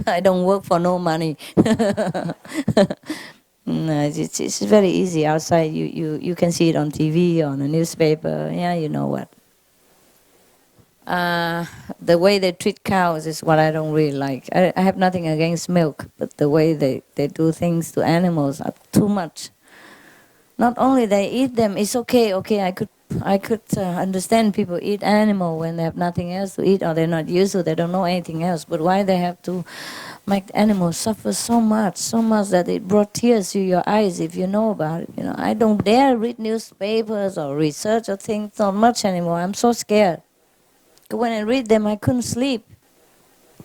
I don't work for no money. No, it's very easy outside. You can see it on TV, on a newspaper. Yeah, you know what. The way they treat cows is what I don't really like. I have nothing against milk, but the way they do things to animals are too much. Not only they eat them, it's okay. Okay, I could understand people eat animal when they have nothing else to eat or they're not used to, they don't know anything else. But why they have to make animals suffer so much that it brought tears to your eyes if you know about it. I don't dare read newspapers or research or things so much anymore. I'm so scared. When I read them, I couldn't sleep.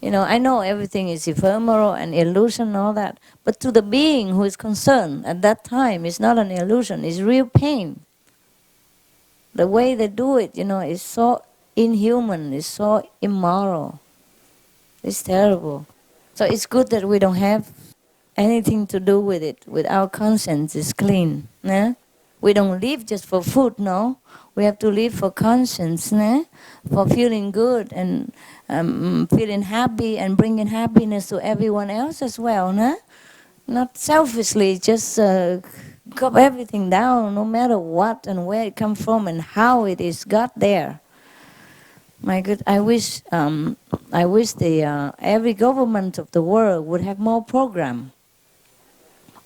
I know everything is ephemeral and illusion and all that, but to the being who is concerned at that time, it's not an illusion, it's real pain. The way they do it, is so inhuman, it's so immoral. It's terrible. So it's good that we don't have anything to do with it, with our conscience is clean. Né? We don't live just for food, no. We have to live for conscience, né? For feeling good and feeling happy and bringing happiness to everyone else as well. Né? Not selfishly, just cut everything down, no matter what and where it comes from and how it is got there. My good, I wish the every government of the world would have more program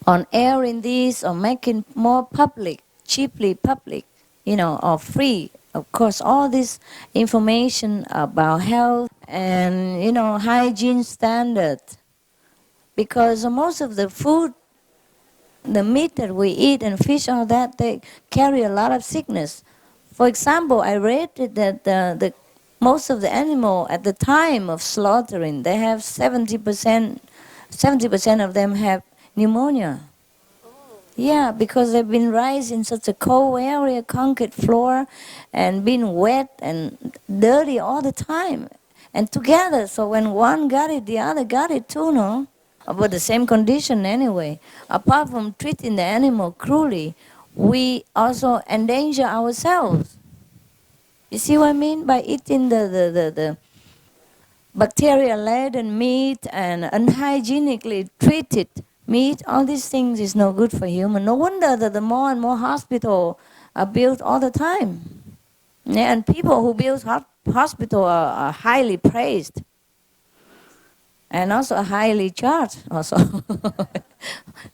on airing this or making more public, cheaply public, or free. Of course, all this information about health and hygiene standard, because most of the food, the meat that we eat and fish, all that, they carry a lot of sickness. For example, I read that the most of the animal at the time of slaughtering, they have 70% of them have pneumonia. Yeah, because they've been raised in such a cold area, concrete floor, and been wet and dirty all the time. And together, so when one got it, the other got it too, no? But the same condition anyway. Apart from treating the animal cruelly, we also endanger ourselves. You see what I mean? By eating the bacteria-laden meat and unhygienically treated meat, all these things is no good for human. No wonder that the more and more hospitals are built all the time. Yeah, and people who build hospital are highly praised and also highly charged. Also,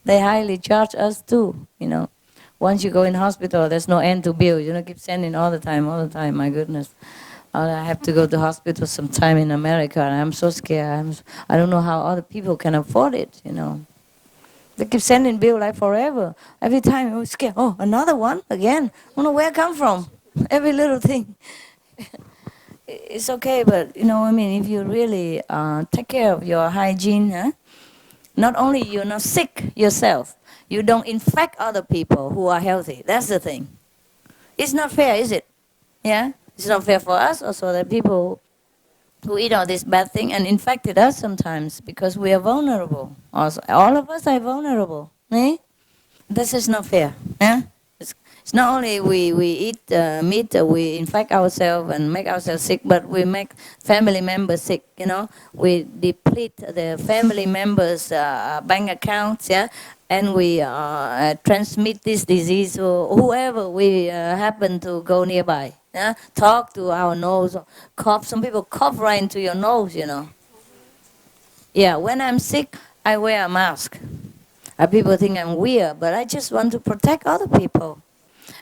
they highly charge us too. Once you go in hospital, there's no end to bill. Keep sending all the time, all the time. My goodness, I have to go to hospital sometime in America, and I'm so scared. I don't know how other people can afford it. They keep sending bill like forever. Every time I'm scared. Oh, another one again. I don't know where it come from. Every little thing. It's okay, but if you really take care of your hygiene, huh? Not only you're not sick yourself, you don't infect other people who are healthy. That's the thing. It's not fair, is it? Yeah? It's not fair for us also, the people who eat all this bad thing and infected us sometimes because we are vulnerable. Also, all of us are vulnerable. Eh? This is not fair. Yeah? It's not only we eat meat, we infect ourselves and make ourselves sick, but we make family members sick. We deplete the family members' bank accounts, yeah, and we transmit this disease to whoever we happen to go nearby. Yeah, talk to our nose, cough. Some people cough right into your nose. Yeah, when I'm sick, I wear a mask. People think I'm weird, but I just want to protect other people.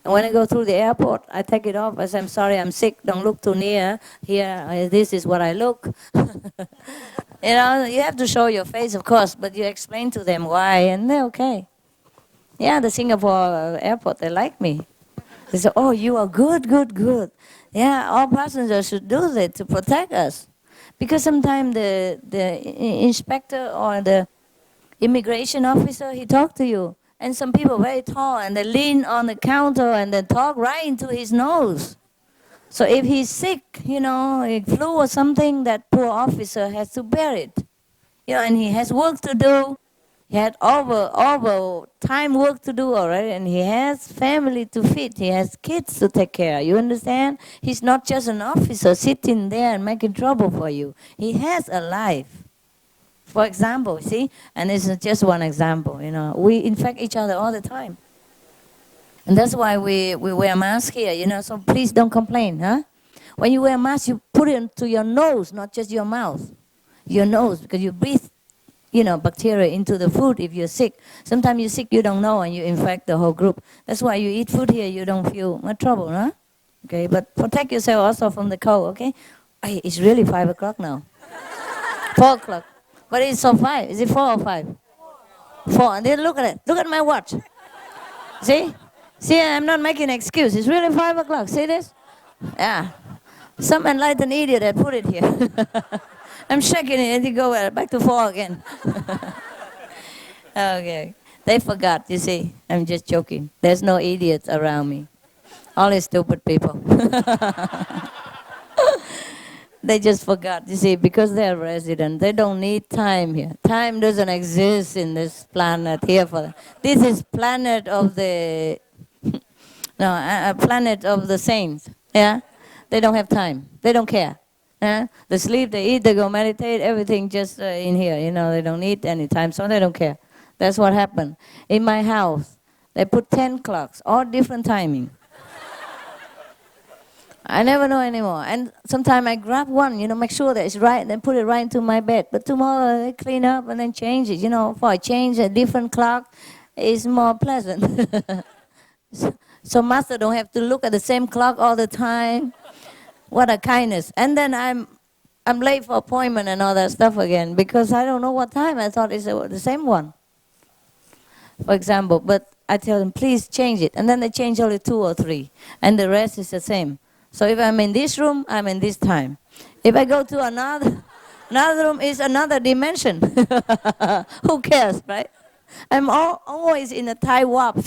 And when I go through the airport, I take it off. I say, I'm sorry, I'm sick. Don't look too near. Here, this is what I look. You have to show your face, of course, but you explain to them why, and they're okay. Yeah, the Singapore airport, they like me. They say, oh, you are good, good, good. Yeah, all passengers should do that to protect us. Because sometimes the inspector or the immigration officer, he talked to you. And some people very tall, and they lean on the counter and they talk right into his nose. So if he's sick, a flu or something, that poor officer has to bear it. And he has work to do. He had over time work to do already, and he has family to feed. He has kids to take care. You understand? He's not just an officer sitting there and making trouble for you. He has a life. For example, see, and this is just one example, we infect each other all the time. And that's why we wear masks here, so please don't complain, huh? When you wear a mask, you put it into your nose, not just your mouth. Your nose, because you breathe, bacteria into the food if you're sick. Sometimes you're sick, you don't know, and you infect the whole group. That's why you eat food here, you don't feel much trouble, huh? Okay, but protect yourself also from the cold, okay? Hey, it's really 5 o'clock now. 4 o'clock. But it's so 5. Is it 4 or 5? 4. And then look at it. Look at my watch. See? See, I'm not making an excuse. It's really 5 o'clock. See this? Yeah. Some enlightened idiot that put it here. I'm checking it and you go back to 4 again. Okay. They forgot, you see. I'm just joking. There's no idiots around me. All is stupid people. They just forgot, you see, because they're resident. They don't need time here. Time doesn't exist in this planet here for them. This is planet of the no, a planet of the saints. Yeah, they don't have time. They don't care. Yeah? They sleep, they eat, they go meditate. Everything just in here. They don't need any time, so they don't care. That's what happened in my house. They put 10 clocks, all different timing. I never know anymore. And sometimes I grab one, make sure that it's right, and then put it right into my bed. But tomorrow they clean up and then change it. For I change a different clock, it's more pleasant. So master don't have to look at the same clock all the time. What a kindness. And then I'm late for appointment and all that stuff again because I don't know what time. I thought it's the same one, for example. But I tell them, please change it. And then they change only 2 or 3. And the rest is the same. So if I'm in this room, I'm in this time. If I go to another room, is another dimension. Who cares, right? I'm always in a Thai warp.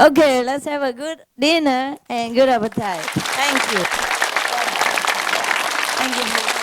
Okay, let's have a good dinner and good appetite. Thank you. Thank you.